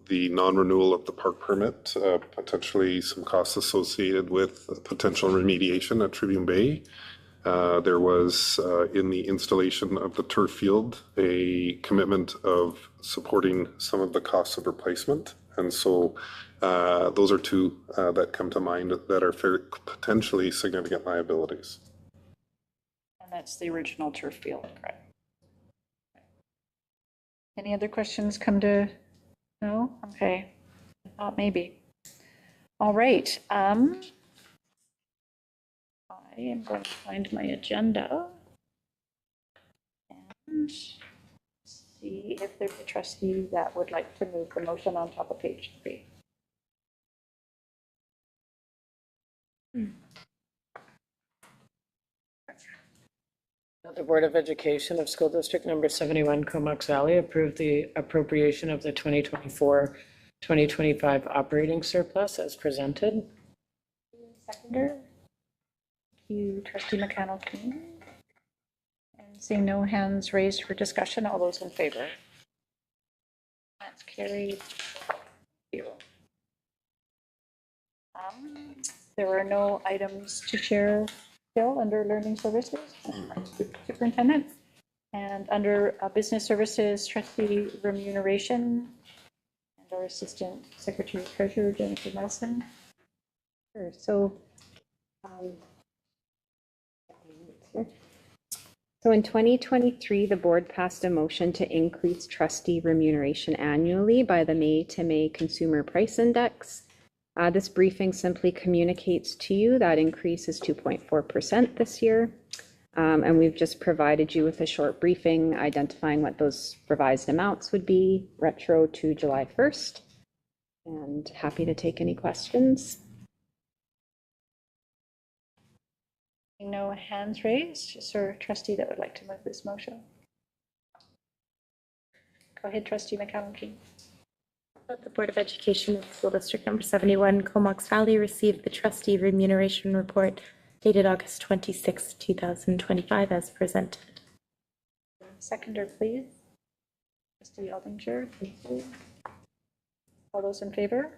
J: the non-renewal of the park permit, potentially some costs associated with potential remediation at Tribune Bay. There was in the installation of the turf field a commitment of supporting some of the costs of replacement, and so those are two that come to mind that are potentially significant liabilities.
A: And that's the original turf field, correct? Any other questions come to, no? Okay, I thought maybe. All right. I am going to find my agenda and see if there's a trustee that would like to move the motion on top of page 3.
B: The Board of Education of School District Number 71 Comox Valley approved the appropriation of the 2024-2025 operating surplus as presented.
A: Seconder. Thank you, Trustee McConnell-King. And seeing no hands raised for discussion, all those in favor? That's carried. Thank you. There are no items to share still under Learning Services, Superintendent. And under Business Services, Trustee Remuneration, and our Assistant Secretary Treasurer, Jennifer Nelson. Sure. So
L: in 2023, the board passed a motion to increase trustee remuneration annually by the May to May Consumer Price Index. This briefing simply communicates to you that increase is 2.4% this year. And we've just provided you with a short briefing identifying what those revised amounts would be retro to July 1st. And happy to take any questions.
A: no hands raised. Is there a trustee that would like to move this motion? Go ahead, Trustee McConnell-King.
H: The Board of Education of School District Number 71, Comox Valley, received the trustee remuneration report dated August 26, 2025, as presented.
A: Seconder, please. Trustee Aldinger, thank you. All those in favor?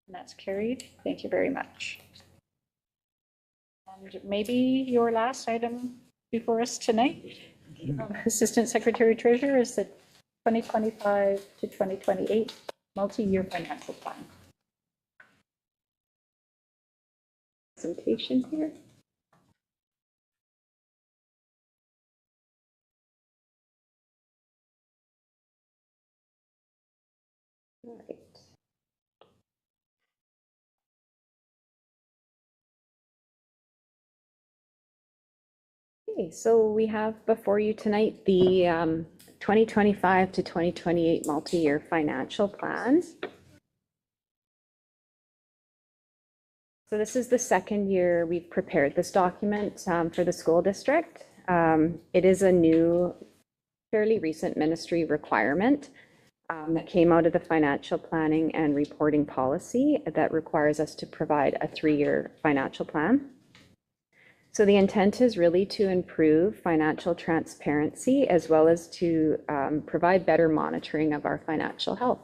A: And that's carried. Thank you very much. And maybe your last item before us tonight, Assistant Secretary Treasurer, is the 2025 to 2028 multi-year financial plan. Presentation here. All right.
L: Okay, so we have before you tonight the 2025 to 2028 multi-year financial plan. So this is the second year we've prepared this document for the school district. It is a new, fairly recent ministry requirement. that came out of the financial planning and reporting policy that requires us to provide a 3-year financial plan. So the intent is really to improve financial transparency as well as to provide better monitoring of our financial health.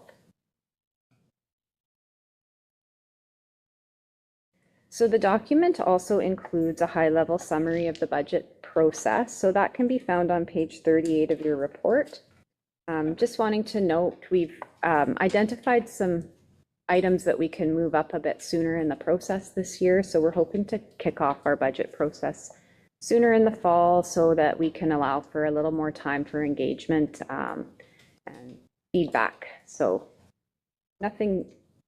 L: So the document also includes a high-level summary of the budget process. So that can be found on page 38 of your report. Just wanting to note, we've identified some items that we can move up a bit sooner in the process this year. So we're hoping to kick off our budget process sooner in the fall so that we can allow for a little more time for engagement and feedback. So nothing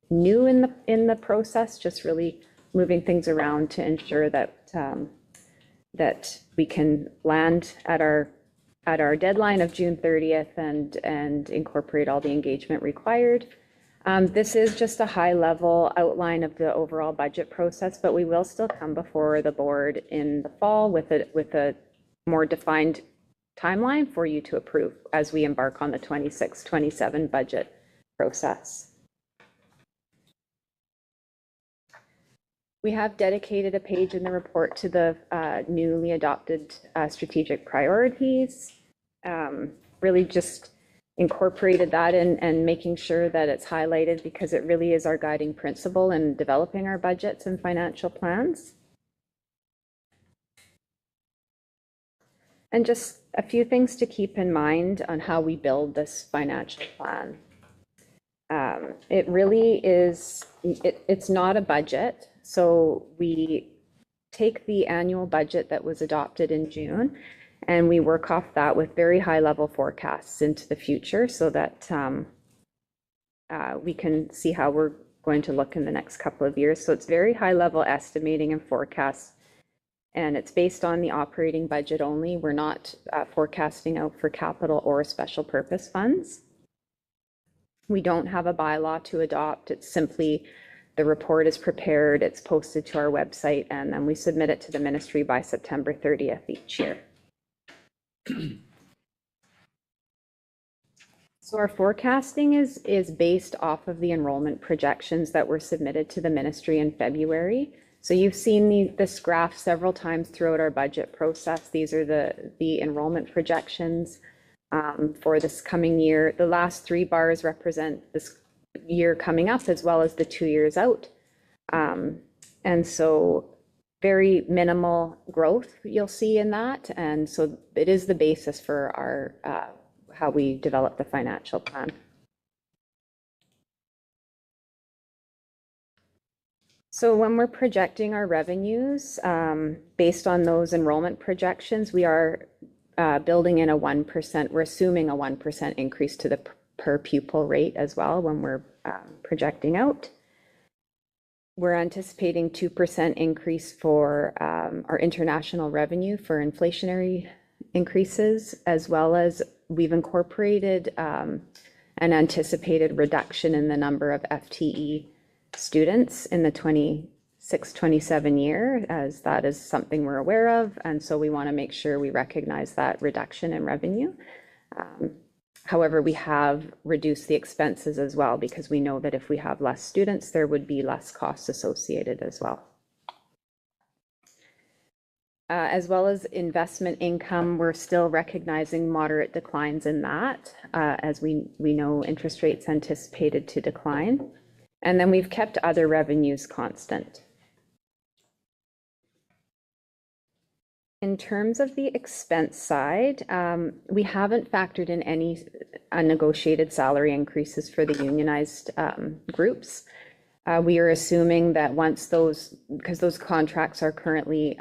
L: new in the process, just really moving things around to ensure that that we can land at our deadline of June 30th and incorporate all the engagement required. This is just a high-level outline of the overall budget process, but we will still come before the board in the fall with a more defined timeline for you to approve as we embark on the 26-27 budget process. We have dedicated a page in the report to the newly adopted strategic priorities. Really just incorporated that in and making sure that it's highlighted because it really is our guiding principle in developing our budgets and financial plans. And just a few things to keep in mind on how we build this financial plan. It really is, it's not a budget. So we take the annual budget that was adopted in June and we work off that with very high level forecasts into the future so that we can see how we're going to look in the next couple of years. So it's very high level estimating and forecasts, and it's based on the operating budget only. We're not forecasting out for capital or special purpose funds. We don't have a bylaw to adopt. It's simply the report is prepared, it's posted to our website, and then we submit it to the ministry by September 30th each year. So our forecasting is based off of the enrollment projections that were submitted to the ministry in February. So you've seen this graph several times throughout our budget process. These are the enrollment projections for this coming year. The last 3 bars represent this year coming up as well as the 2 years out. And so very minimal growth you'll see in that. And so it is the basis for our how we develop the financial plan. So when we're projecting our revenues, based on those enrollment projections, we are building in a 1%, we're assuming a 1% increase to the per pupil rate as well when we're projecting out. We're anticipating 2% increase for our international revenue for inflationary increases, as well as we've incorporated an anticipated reduction in the number of FTE students in the 26-27 year, as that is something we're aware of. And so we want to make sure we recognize that reduction in revenue. However, we have reduced the expenses as well because we know that if we have less students, there would be less costs associated as well. As well as investment income, we're still recognizing moderate declines in that, as we know interest rates anticipated to decline. And then we've kept other revenues constant. In terms of the expense side, we haven't factored in any negotiated salary increases for the unionized groups. We are assuming that once because those contracts are currently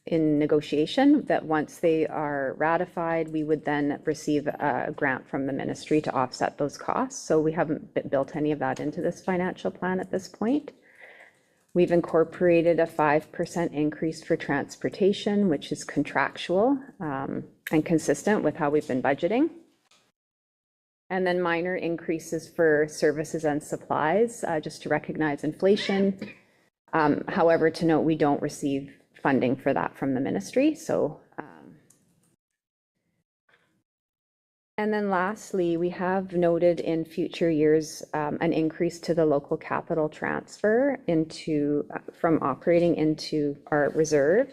L: in negotiation, that once they are ratified, we would then receive a grant from the ministry to offset those costs. So we haven't built any of that into this financial plan at this point. We've incorporated a 5% increase for transportation, which is contractual and consistent with how we've been budgeting. And then minor increases for services and supplies, just to recognize inflation. However, to note, we don't receive funding for that from the ministry. So And then lastly, we have noted in future years an increase to the local capital transfer into from operating into our reserve.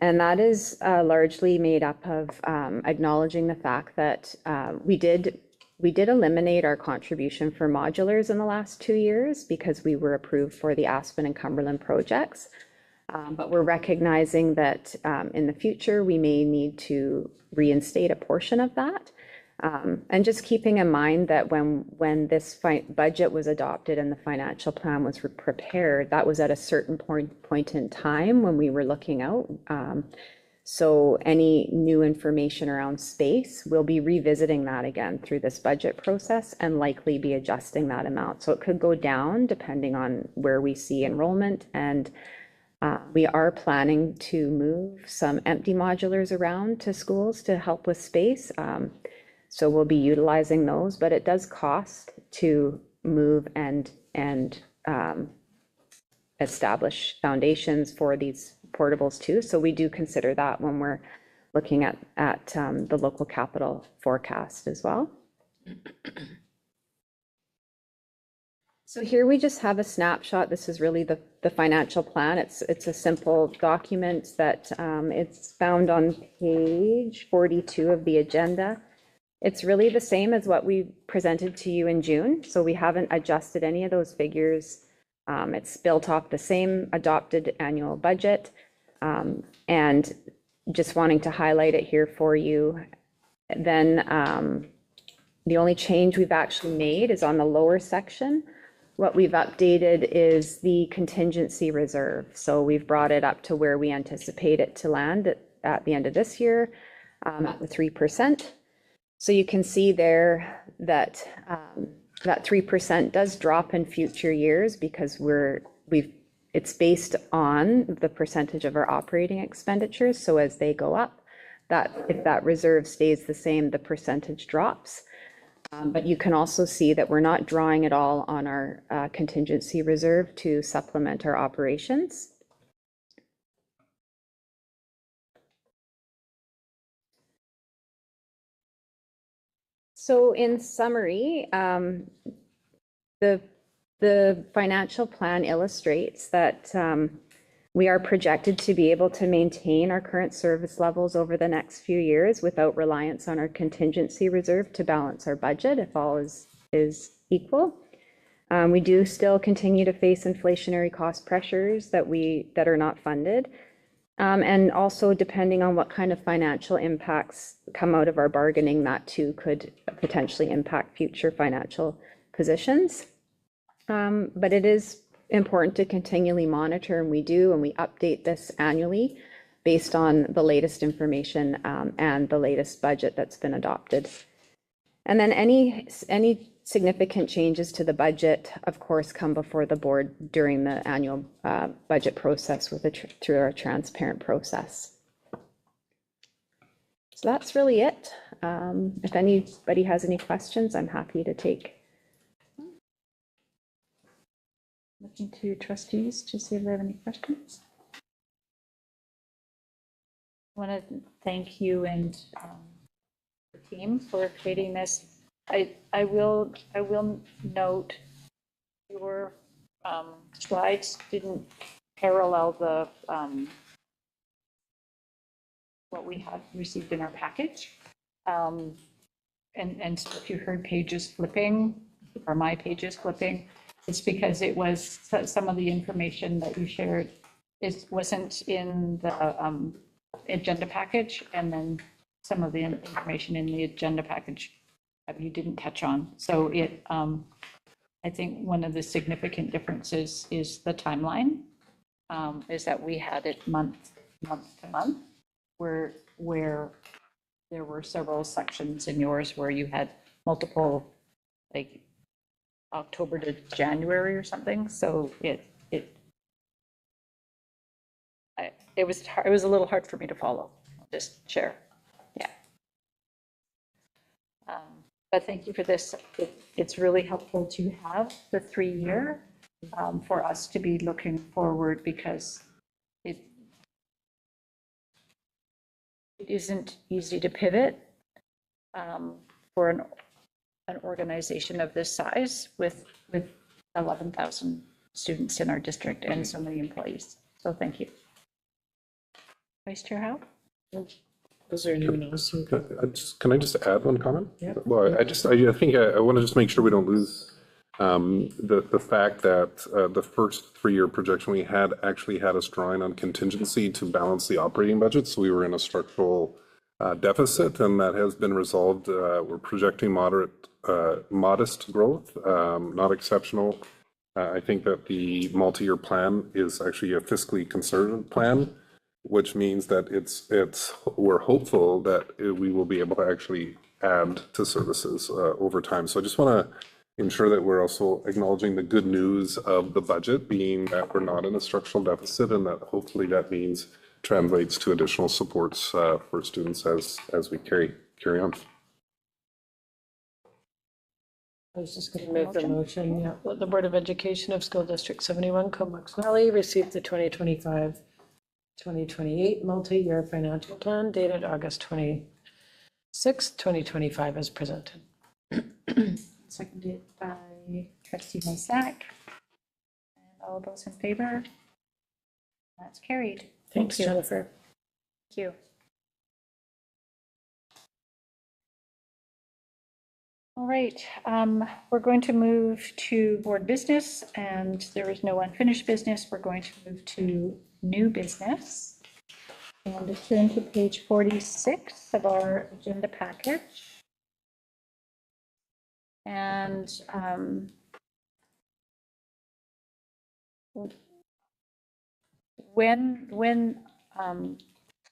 L: And that is largely made up of acknowledging the fact that we did eliminate our contribution for modulars in the last 2 years because we were approved for the Aspen and Cumberland projects. But we're recognizing that in the future, we may need to reinstate a portion of that. And just keeping in mind that when this budget was adopted and the financial plan was prepared, that was at a certain point in time when we were looking out. So any new information around space, we'll be revisiting that again through this budget process and likely be adjusting that amount. So it could go down depending on where we see enrollment. And we are planning to move some empty modulars around to schools to help with space. So we'll be utilizing those, but it does cost to move and establish foundations for these portables too. So we do consider that when we're looking at the local capital forecast as well. So here we just have a snapshot. This is really the financial plan. It's a simple document that it's found on page 42 of the agenda. It's really the same as what we presented to you in June, so we haven't adjusted any of those figures. It's built off the same adopted annual budget, and just wanting to highlight it here for you. Then the only change we've actually made is on the lower section. What we've updated is the contingency reserve, so we've brought it up to where we anticipate it to land at the end of this year, at the 3%. So you can see there that that 3% does drop in future years because it's based on the percentage of our operating expenditures. So as they go up, if that reserve stays the same, the percentage drops. But you can also see that we're not drawing at all on our contingency reserve to supplement our operations. So in summary, the financial plan illustrates that we are projected to be able to maintain our current service levels over the next few years without reliance on our contingency reserve to balance our budget if all is equal. We do still continue to face inflationary cost pressures that are not funded. And also, depending on what kind of financial impacts come out of our bargaining, that too could potentially impact future financial positions. But it is important to continually monitor, and we do, and we update this annually based on the latest information and the latest budget that's been adopted. And then any significant changes to the budget, of course, come before the board during the annual budget process through our transparent process. So that's really it. If anybody has any questions, I'm happy to take.
A: Looking to trustees to see if they have any questions. I want to thank you and the team for creating this. I will note your slides didn't parallel the what we had received in our package. And so if you heard pages flipping or my pages flipping, it's because it was some of the information that you shared wasn't in the agenda package, and then some of the information in the agenda package you didn't touch on. So I think one of the significant differences is the timeline, is that we had it month to month, where there were several sections in yours where you had multiple, like October to January or something. So it was a little hard for me to follow. I'll just share. Yeah. But thank you for this. It's really helpful to have the 3-year for us to be looking forward, because it isn't easy to pivot for an organization of this size with 11,000 students in our district and so many employees. So thank you. Vice Chair Howe?
B: Was there anyone else?
J: Can I just add one comment?
B: Yeah.
J: Well, I think I want to just make sure we don't lose the fact that the first 3-year projection we had actually had us drawing on contingency to balance the operating budget. So we were in a structural deficit, and that has been resolved. We're projecting modest growth, not exceptional. I think that the multi-year plan is actually a fiscally conservative plan, which means that we're hopeful that we will be able to actually add to services over time. So I just want to ensure that we're also acknowledging the good news of the budget, being that we're not in a structural deficit, and that hopefully that means translates to additional supports for students as we carry on.
B: I was just going to move the motion, yeah. The Board of Education of School District 71, Comox Valley, received the 2025-2028 multi-year financial plan dated August 26, 2025 as presented.
A: Seconded by Trustee Masek. And all those in favor? That's carried.
B: Thanks,
A: Thank you.
B: Jennifer.
A: Thank you. All right, we're going to move to board business, and there is no unfinished business. We're going to move to new business. And turn to page 46 of our agenda package. And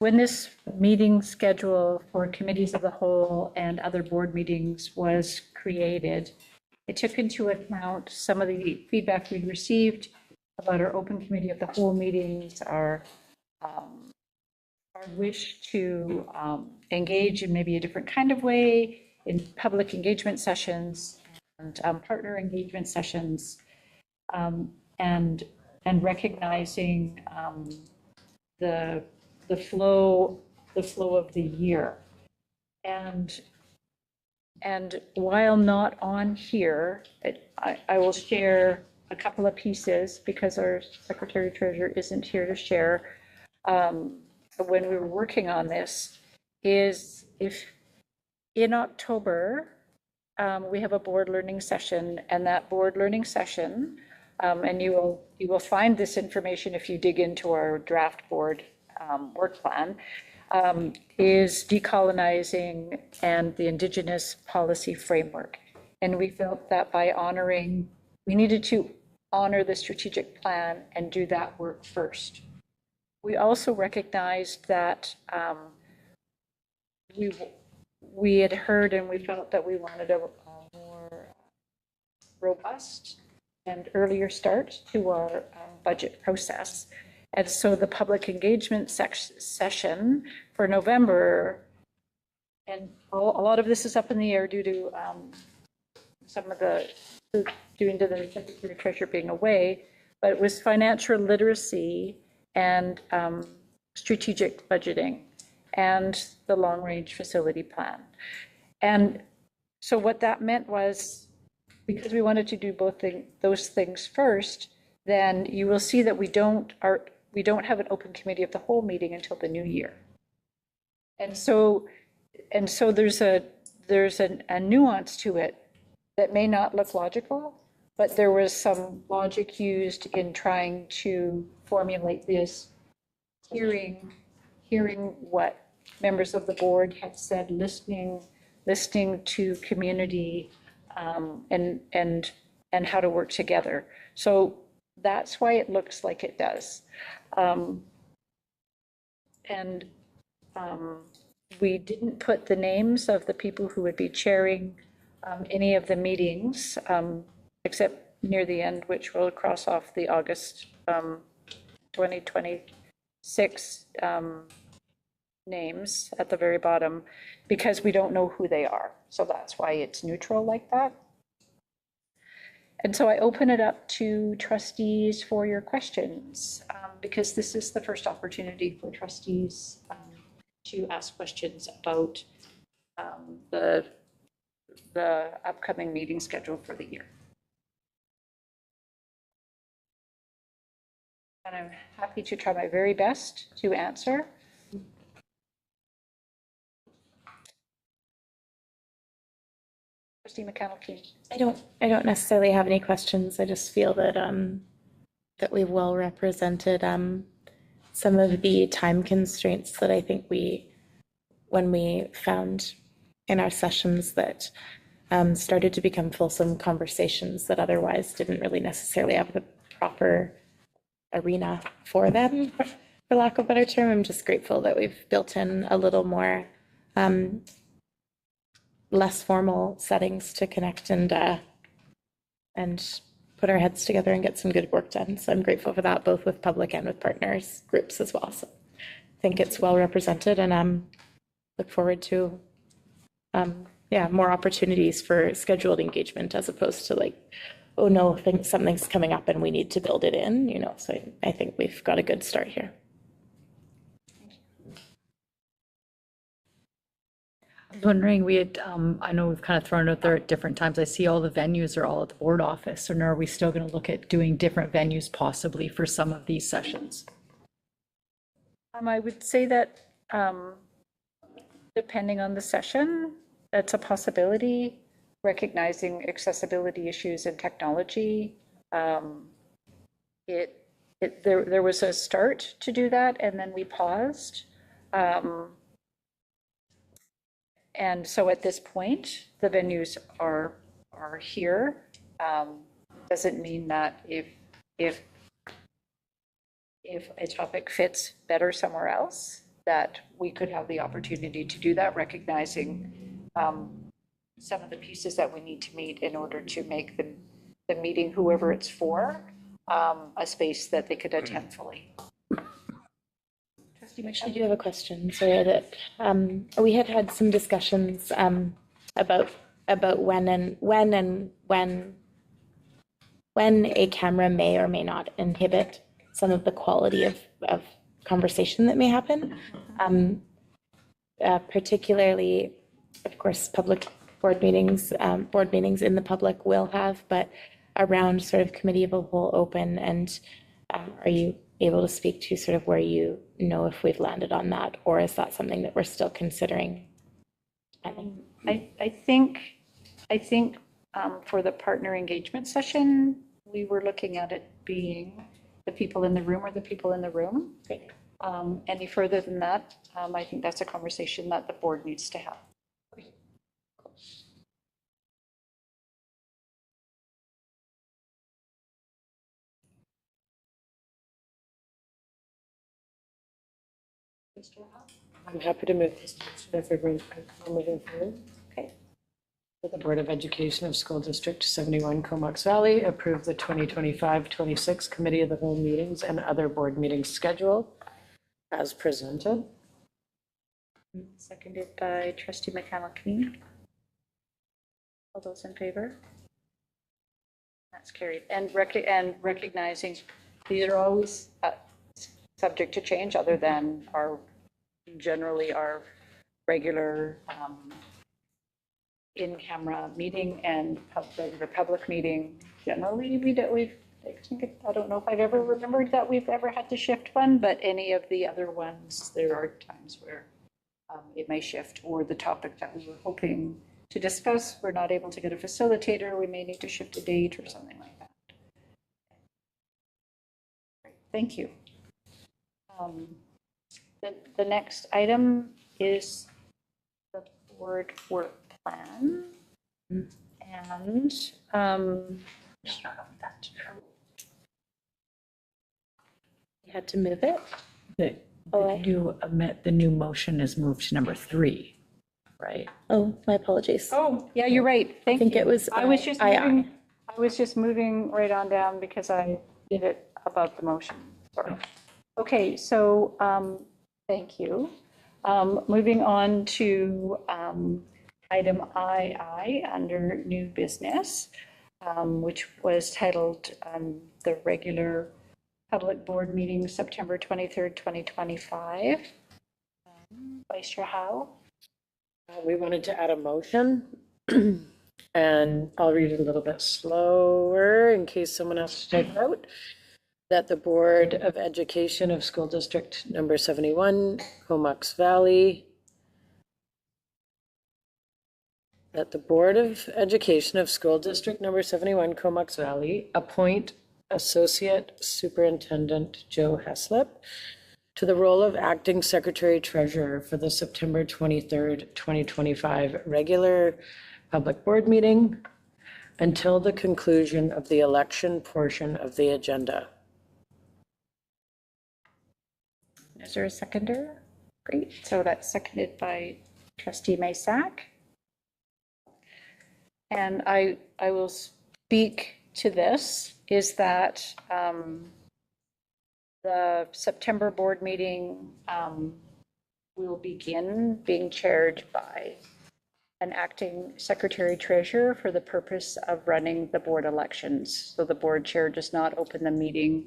A: when this meeting schedule for committees of the whole and other board meetings was created, it took into account some of the feedback we'd received about our open committee of the whole meetings, our wish to engage in maybe a different kind of way in public engagement sessions and partner engagement sessions, and recognizing the flow of the year. And while not on here, I will share a couple of pieces because our Secretary Treasurer isn't here to share. When we were working on this, is if in October we have a board learning session, and that board learning session, and you will find this information if you dig into our draft board work plan, is decolonizing and the Indigenous policy framework. And we felt that by we needed to honor the strategic plan and do that work first. We also recognized that we had heard and we felt that we wanted a more robust and earlier start to our budget process. And so the public engagement session for November, and a lot of this is up in the air due to some of the due to the Secretary Treasurer being away, but it was financial literacy and strategic budgeting and the long-range facility plan. And so what that meant was, because we wanted to do those things first, then you will see that we don't have an open committee of the whole meeting until the new year. And so there's a nuance to it that may not look logical, but there was some logic used in trying to formulate this, hearing what members of the board had said, listening to community, and how to work together. So that's why it looks like it does. We didn't put the names of the people who would be chairing any of the meetings, except near the end, which will cross off the August 2026 names at the very bottom, because we don't know who they are. So that's why it's neutral like that. And so I open it up to trustees for your questions, because this is the first opportunity for trustees to ask questions about the the upcoming meeting schedule for the year. And I'm happy to try my very best to answer. Trustee McConnell-Keen.
H: I don't necessarily have any questions. I just feel that that we've well represented some of the time constraints that I think when we found in our sessions that started to become fulsome conversations that otherwise didn't really necessarily have the proper arena for them, for lack of a better term. I'm just grateful that we've built in a little more less formal settings to connect and put our heads together and get some good work done. So I'm grateful for that, both with public and with partners groups as well. So I think it's well represented, and look forward to more opportunities for scheduled engagement as opposed to like, oh no, something's coming up and we need to build it in, you know. So I think we've got a good start here.
D: I was wondering, we had, I know we've kind of thrown it out there at different times. I see all the venues are all at the board office. And are we still going to look at doing different venues possibly for some of these sessions?
A: I would say that depending on the session, that's a possibility. Recognizing accessibility issues and technology, there was a start to do that, and then we paused. And so at this point, the venues are here. Doesn't mean that if a topic fits better somewhere else, that we could have the opportunity to do that, recognizing some of the pieces that we need to meet in order to make the meeting, whoever it's for, a space that they could attend fully.
H: I do have a question. Sorry, that we had some discussions about when a camera may or may not inhibit some of the quality of conversation that may happen. Particularly, of course, public board meetings in the public will have, but around sort of committee of a whole open, and are you able to speak to sort of where you know if we've landed on that, or is that something that we're still considering?
A: I think for the partner engagement session, we were looking at it being the people in the room or the people in the room.
H: Great.
A: Any further than that, I think that's a conversation that the board needs to have.
B: I'm happy to move this if everyone's moving forward.
A: Okay.
B: The Board of Education of School District 71 Comox Valley approve the 2025-26 Committee of the Whole meetings and other board meetings schedule as presented.
A: Seconded by Trustee McConnell-Keen. All those in favor? That's carried. And recognizing these are always subject to change, other than generally our regular in-camera meeting and regular public meeting. Generally, I don't know if I've ever remembered that we've ever had to shift one, but any of the other ones, there are times where it may shift, or the topic that we were hoping to discuss, we're not able to get a facilitator, we may need to shift a date or something like that. Thank you. The next item is the board work plan. And
H: You had to move it?
D: The new motion is moved to number 3, right?
H: Oh, my apologies.
A: oh, yeah, you're right. Thank you.
H: I think it was
A: I was just moving right on down because I did it above the motion. Sorry. Okay, so thank you. Moving on to item II under new business, which was titled the regular public board meeting, September 23rd, 2025. Vice Chair Howe.
B: We wanted to add a motion And I'll read it a little bit slower in case someone else to type it out. That the Board of Education of School District Number 71, Comox Valley, that the Board of Education of School District Number 71, Comox Valley, appoint Associate Superintendent Joe Heslop to the role of Acting Secretary Treasurer for the September 23rd, 2025 regular public board meeting until the conclusion of the election portion of the agenda.
A: Is there a seconder? Great, so that's seconded by trustee Masak. And I will speak to this, is that the September board meeting will begin being chaired by an acting secretary treasurer for the purpose of running the board elections. So the board chair does not open the meeting.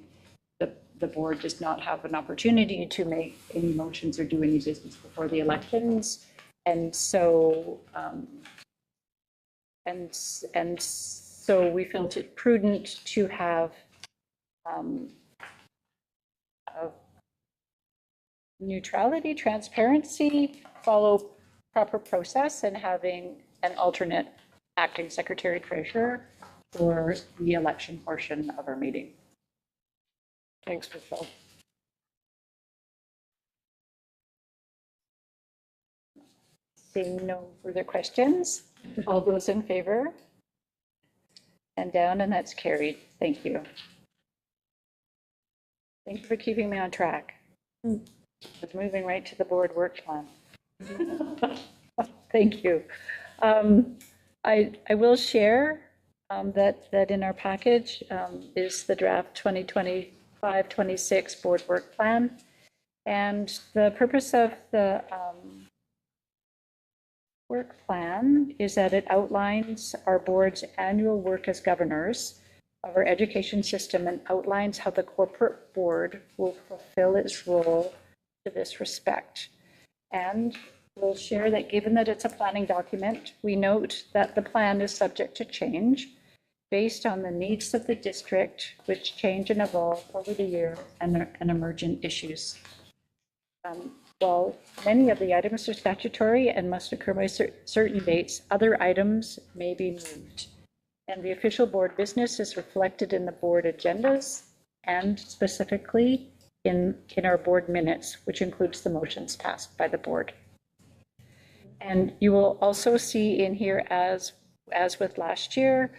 A: The board does not have an opportunity to make any motions or do any business before the elections. And so so we felt it prudent to have neutrality, transparency, follow proper process, and having an alternate acting secretary treasurer for the election portion of our meeting.
B: Thanks, Michelle.
A: Seeing no further questions, all those in favor? And down, and that's carried. Thank you. Thank you for keeping me on track. It's moving right to the board work plan. Thank you. I will share that in our package is the draft 2025-26 board work plan. And the purpose of the work plan is that it outlines our board's annual work as governors of our education system and outlines how the corporate board will fulfill its role to this respect. And we'll share that given that it's a planning document, we note that the plan is subject to change based on the needs of the district, which change and evolve over the year and emergent issues. While many of the items are statutory and must occur by certain dates, other items may be moved. And the official board business is reflected in the board agendas and specifically in our board minutes, which includes the motions passed by the board. And you will also see in here, as with last year,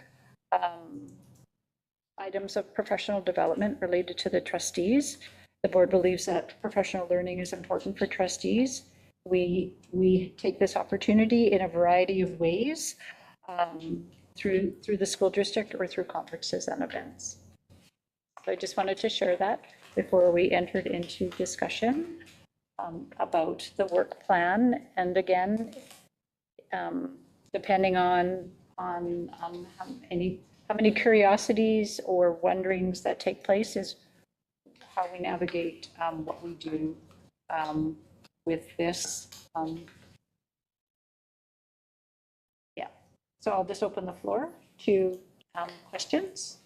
A: items of professional development related to the trustees. The board believes that professional learning is important for trustees. We take this opportunity in a variety of ways through the school district or through conferences and events. So I just wanted to share that before we entered into discussion about the work plan. And again, depending on how many curiosities or wonderings that take place is how we navigate what we do with this. Yeah, so I'll just open the floor to questions.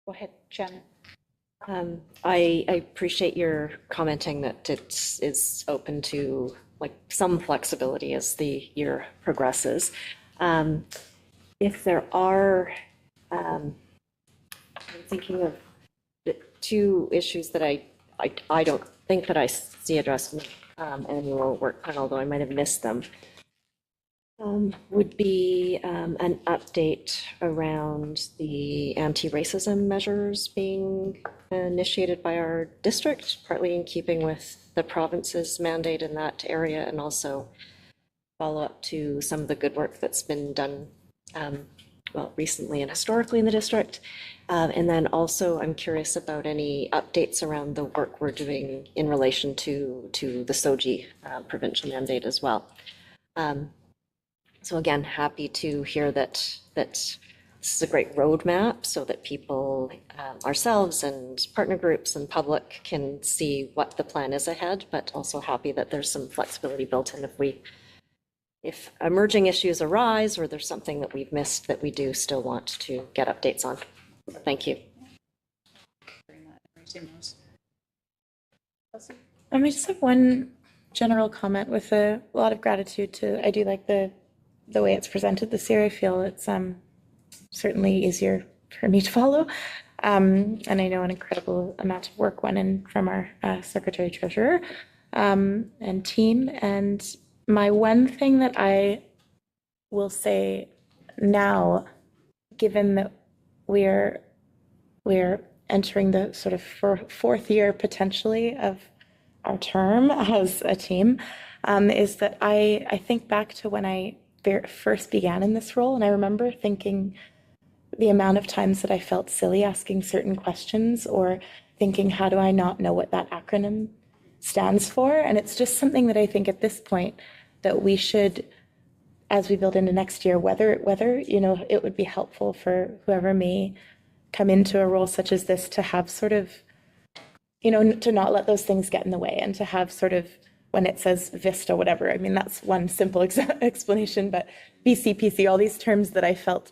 A: Go ahead, Jen.
K: I appreciate your commenting that it is open to like some flexibility as the year progresses. If there are, I'm thinking of the two issues that I don't think that I see addressed in the annual work plan, although I might have missed them. Would be an update around the anti-racism measures being initiated by our district, partly in keeping with the province's mandate in that area, and also follow up to some of the good work that's been done, well, recently and historically in the district. And then also I'm curious about any updates around the work we're doing in relation to the SOGI provincial mandate as well. So again, happy to hear that this is a great roadmap so that people, ourselves and partner groups and public can see what the plan is ahead, but also happy that there's some flexibility built in if emerging issues arise or there's something that we've missed that we do still want to get updates on. Thank you.
H: I just have one general comment with a lot of gratitude to, I do like the way it's presented this year. I feel it's certainly easier for me to follow. And I know an incredible amount of work went in from our Secretary Treasurer and team. And my one thing that I will say now, given that we're entering the sort of fourth year potentially of our term as a team, is that I think back to when I first began in this role, and I remember thinking the amount of times that I felt silly asking certain questions or thinking, how do I not know what that acronym stands for? And it's just something that I think at this point that we should, as we build into next year, whether it would be helpful for whoever may come into a role such as this to have sort of, to not let those things get in the way and to have sort of, when it says VISTA, whatever, I mean, that's one simple explanation, but BCPC, all these terms that I felt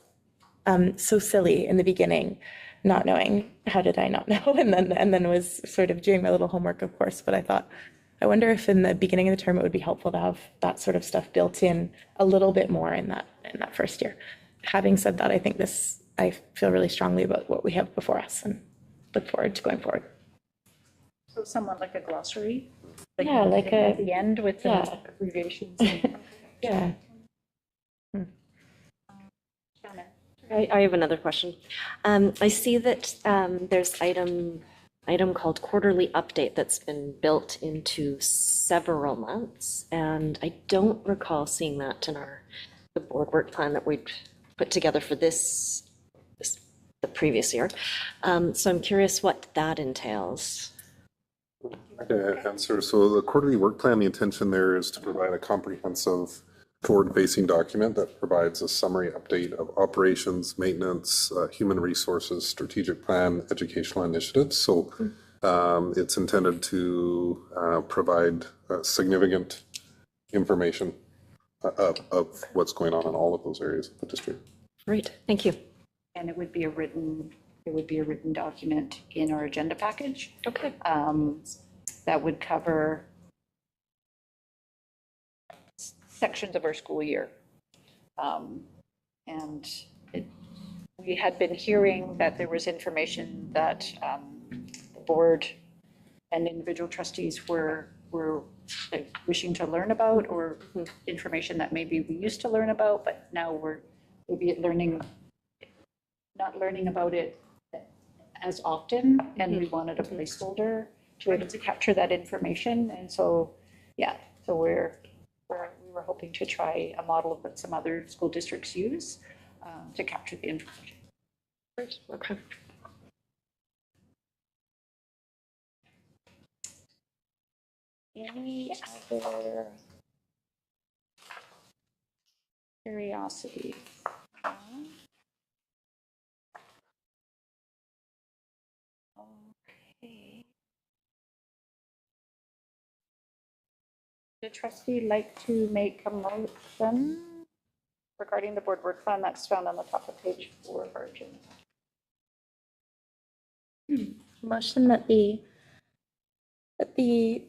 H: so silly in the beginning, not knowing, how did I not know? And then was sort of doing my little homework, of course, but I thought, I wonder if in the beginning of the term it would be helpful to have that sort of stuff built in a little bit more in that first year. Having said that, I think I feel really strongly about what we have before us and look forward to going forward.
A: So somewhat like a glossary?
H: Yeah, like
A: at the end with the abbreviations.
H: Yeah.
K: I have another question. I see that there's item called quarterly update that's been built into several months, and I don't recall seeing that in the board work plan that we'd put together for the previous year. So I'm curious what that entails.
J: Answer. So the quarterly work plan, the intention there is to provide a comprehensive forward-facing document that provides a summary update of operations, maintenance, human resources, strategic plan, educational initiatives. So it's intended to provide significant information of what's going on in all of those areas of the district.
K: Great, thank you.
A: And it would be a written document in our agenda package.
K: Okay.
A: That would cover sections of our school year. And we had been hearing that there was information that the board and individual trustees were wishing to learn about, or information that maybe we used to learn about, but now we're maybe not learning about it as often, and we wanted a placeholder to be able to capture that information. And so, yeah, so we were hoping to try a model of what some other school districts use to capture the information.
K: Okay.
A: Any other curiosity? Okay. Would the trustee like to make a motion regarding the board work plan that's found on the top of page 4 of our agenda?
H: Motion that the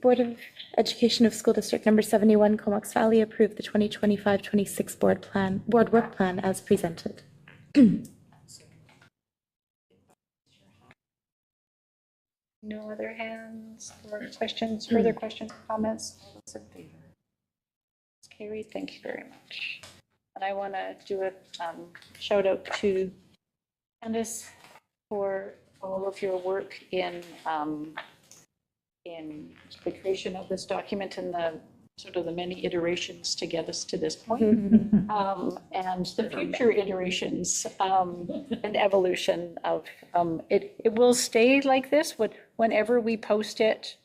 H: Board of Education of School District Number 71, Comox Valley, approve the 2025-26 board work plan as presented.
A: No other hands or questions, further questions, comments? All those in favor? It's carried. Thank you very much. And I want to do a shout out to Candace for all of your work in the creation of this document and the sort of the many iterations to get us to this point, and the future iterations and evolution of it. It will stay like this. Whenever we post it,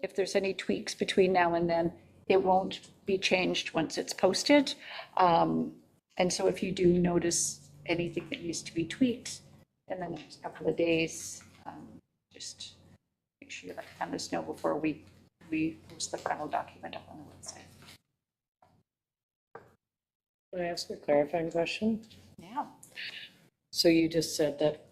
A: if there's any tweaks between now and then, it won't be changed once it's posted. And so if you do notice anything that needs to be tweaked in the next couple of days. Just make sure you let Candace know before we post the final document up on the website.
B: Can I ask a clarifying question?
A: Yeah.
B: So you just said that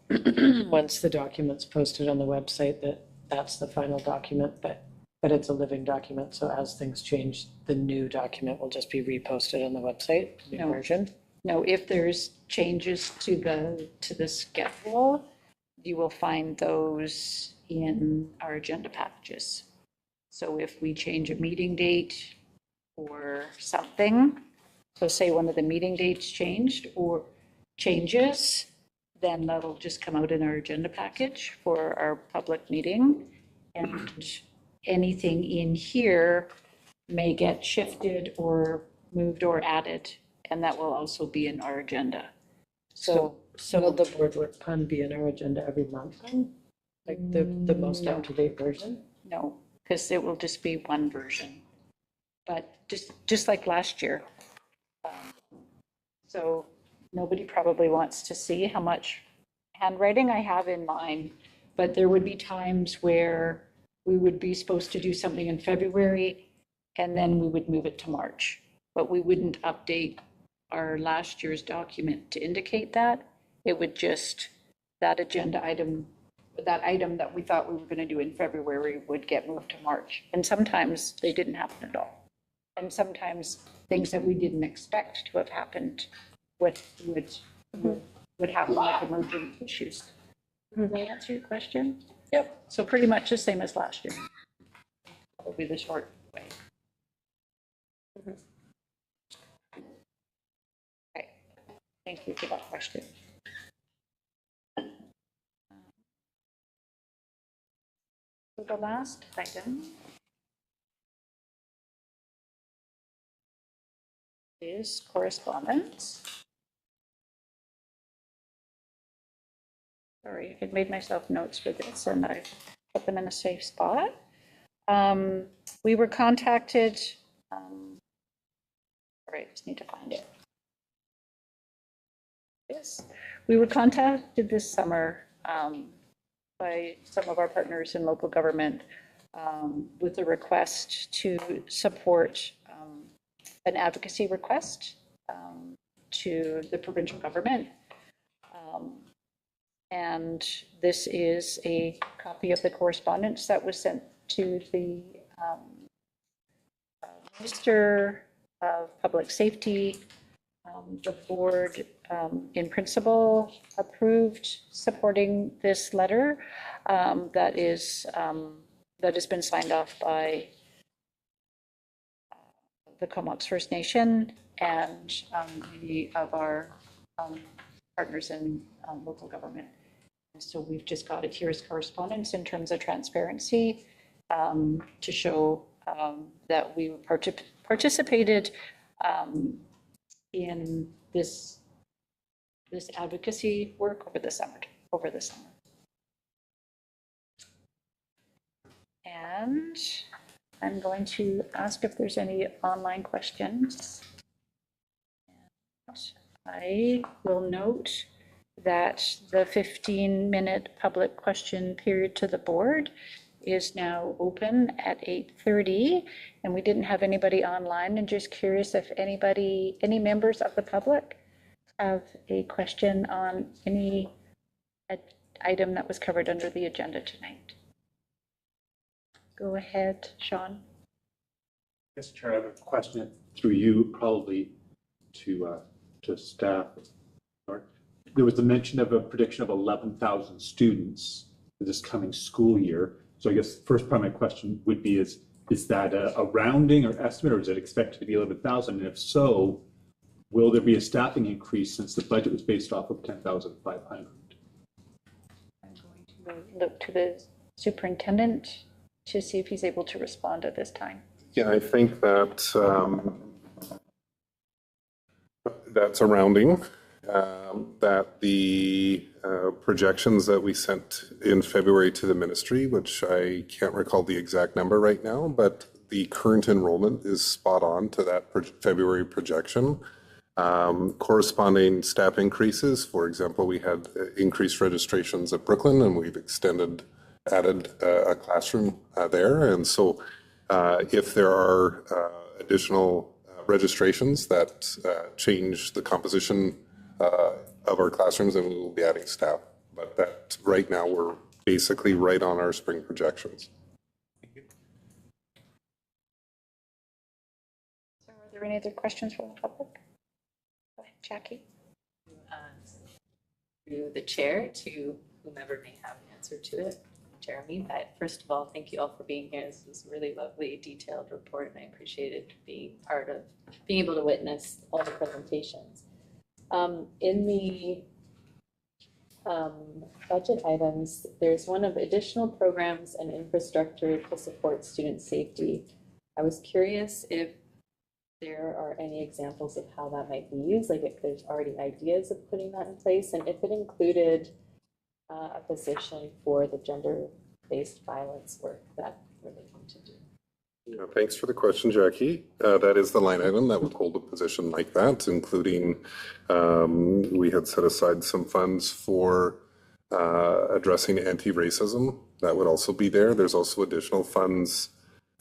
B: once the document's posted on the website, that's the final document, but it's a living document, so as things change, the new document will just be reposted on the website, the new
A: No.
B: version?
A: No, if there's changes to the schedule, you will find those in our agenda packages. So if we change a meeting date or something, so say one of the meeting dates changed or changes, then that'll just come out in our agenda package for our public meeting. And anything in here may get shifted or moved or added, and that will also be in our agenda.
B: So will the board work plan be in our agenda every month then? Like the most up-to-date version?
A: No, because it will just be one version. But just like last year. So nobody probably wants to see how much handwriting I have in mine, but there would be times where we would be supposed to do something in February and then we would move it to March. But we wouldn't update our last year's document to indicate that. It would just, that agenda item, that item that we thought we were going to do in February would get moved to March. And sometimes they didn't happen at all. And sometimes things that we didn't expect to have happened would happen, like emergent issues. Did I answer your question?
B: Yep.
A: So pretty much the same as last year. That will be the short way. Okay, thank you for that question. So the last item is correspondence. Sorry, I had made myself notes for this and I put them in a safe spot. We were contacted, sorry, I just need to find it. Yes, we were contacted this summer by some of our partners in local government with a request to support an advocacy request to the provincial government. And this is a copy of the correspondence that was sent to the Minister of Public Safety. The board, in principle, approved supporting this letter that has been signed off by the Comox First Nation and many of our partners in local government. So we've just got it here as correspondence in terms of transparency to show that we participated in this advocacy work over the summer. And I'm going to ask if there's any online questions. I will note that the 15-minute public question period to the board is now open at 8:30, and we didn't have anybody online. And just curious if any members of the public have a question on any item that was covered under the agenda tonight. Go ahead, Sean.
M: Yes, Chair, I have a question through you, probably to staff. There was a mention of a prediction of 11,000 students for this coming school year. So I guess the first part of my question would be, is that a rounding or estimate, or is it expected to be 11,000? And if so, will there be a staffing increase since the budget was based off of 10,500?
A: I'm going to look to the superintendent to see if he's able to respond at this time.
J: Yeah, I think that that's a rounding. That the projections that we sent in February to the ministry, which I can't recall the exact number right now, but the current enrollment is spot on to that February projection. corresponding staff increases. For example, we had increased registrations at Brooklyn, and we've added a classroom there. And so if there are additional registrations that change the composition of our classrooms, then we will be adding staff. But that right now we're basically right on our spring projections.
A: So are there any other questions from the public? Go ahead, Jackie.
N: Through the chair to whomever may have an answer to it, Jeremy. But first of all, thank you all for being here. This was a really lovely, detailed report, and I appreciated being able to witness all the presentations. In the budget items, there's one of additional programs and infrastructure to support student safety. I was curious if there are any examples of how that might be used, like if there's already ideas of putting that in place, and if it included a position for the gender-based violence work that we're looking to do.
J: Yeah, thanks for the question, Jackie. That is the line item that would hold a position like that, including we had set aside some funds for addressing anti-racism. That would also be there. There's also additional funds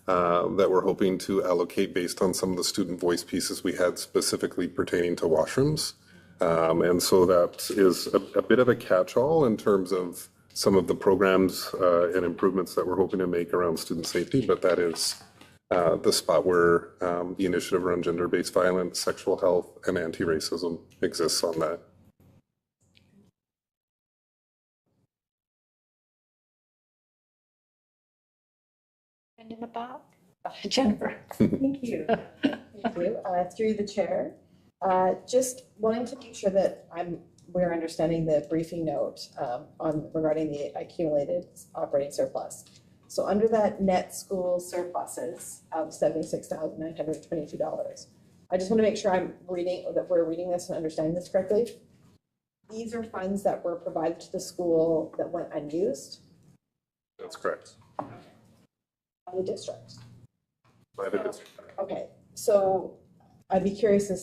J: that we're hoping to allocate based on some of the student voice pieces we had specifically pertaining to washrooms. And so that is a bit of a catch-all in terms of some of the programs and improvements that we're hoping to make around student safety, but that is the spot where the initiative around gender-based violence, sexual health, and anti-racism exists on that.
A: And in the back?
N: Jennifer.
O: Thank you. Thank you. Through the chair, just wanting to make sure that we're understanding the briefing note regarding the accumulated operating surplus. So under that net school surpluses of $76,922, I just want to make sure we're reading this and understanding this correctly. These are funds that were provided to the school that went unused?
J: That's correct.
O: By the district?
J: By the district.
O: Okay, so I'd be curious to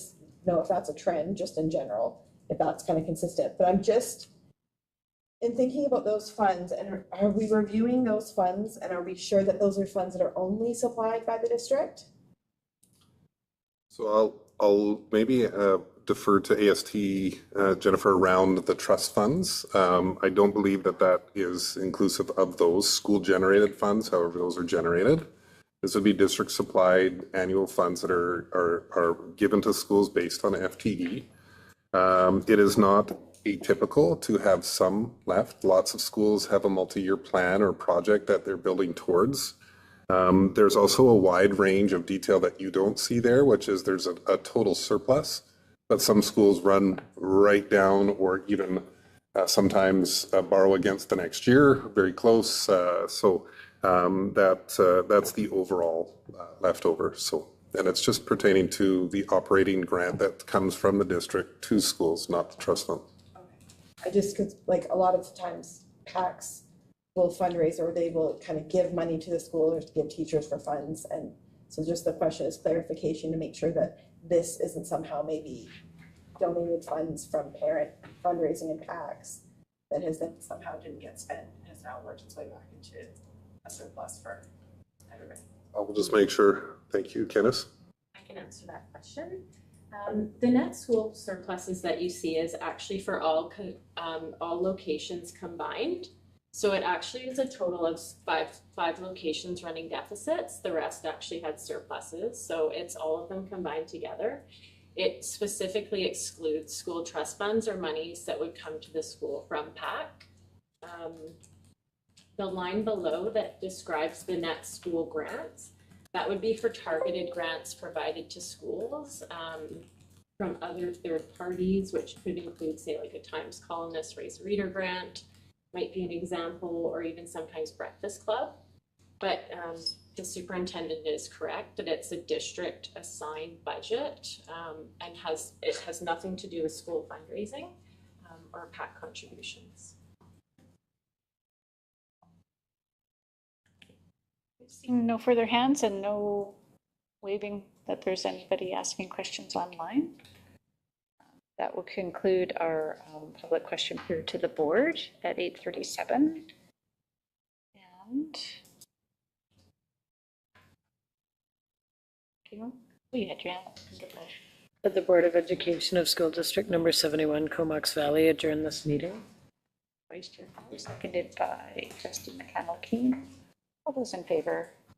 O: know if that's a trend, just in general, if that's kind of consistent. But I'm just, in thinking about those funds, and are we reviewing those funds, and are we sure that those are funds that are only supplied by the district?
J: So I'll maybe defer to AST, Jennifer, around the trust funds. I don't believe that is inclusive of those school-generated funds, however those are generated. This would be district-supplied annual funds that are given to schools based on FTE. It is not atypical to have some left. Lots of schools have a multi-year plan or project that they're building towards. There's also a wide range of detail that you don't see there, which is there's a total surplus, but some schools run right down or even sometimes borrow against the next year, very close. So that's the overall leftover. So, and it's just pertaining to the operating grant that comes from the district to schools, not the trust fund.
O: I just, because like a lot of times PACs will fundraise or they will kind of give money to the school or give teachers for funds. And so just the question is clarification to make sure that this isn't somehow maybe donated funds from parent fundraising and PACs that has then somehow didn't get spent and has now worked its way back into a surplus for everybody.
J: I will just make sure. Thank you, Kenneth.
N: I can answer that question. The net school surpluses that you see is actually for all locations combined. So it actually is a total of five locations running deficits. The rest actually had surpluses. So it's all of them combined together. It specifically excludes school trust funds or monies that would come to the school from PAC. The line below that describes the net school grants, that would be for targeted grants provided to schools from other third parties, which could include, say, like a Times Columnist Race Reader grant, might be an example, or even sometimes Breakfast Club. But the superintendent is correct that it's a district assigned budget and it has nothing to do with school fundraising or PAC contributions.
A: Seeing no further hands and no waving that there's anybody asking questions online. That will conclude our public question period to the board at 8:37. And oh, yeah, Janet.
B: That the Board of Education of School District Number 71, Comox Valley adjourn this meeting.
A: Vice Chair, seconded by Trustee McConnell-Keen. All those in favor?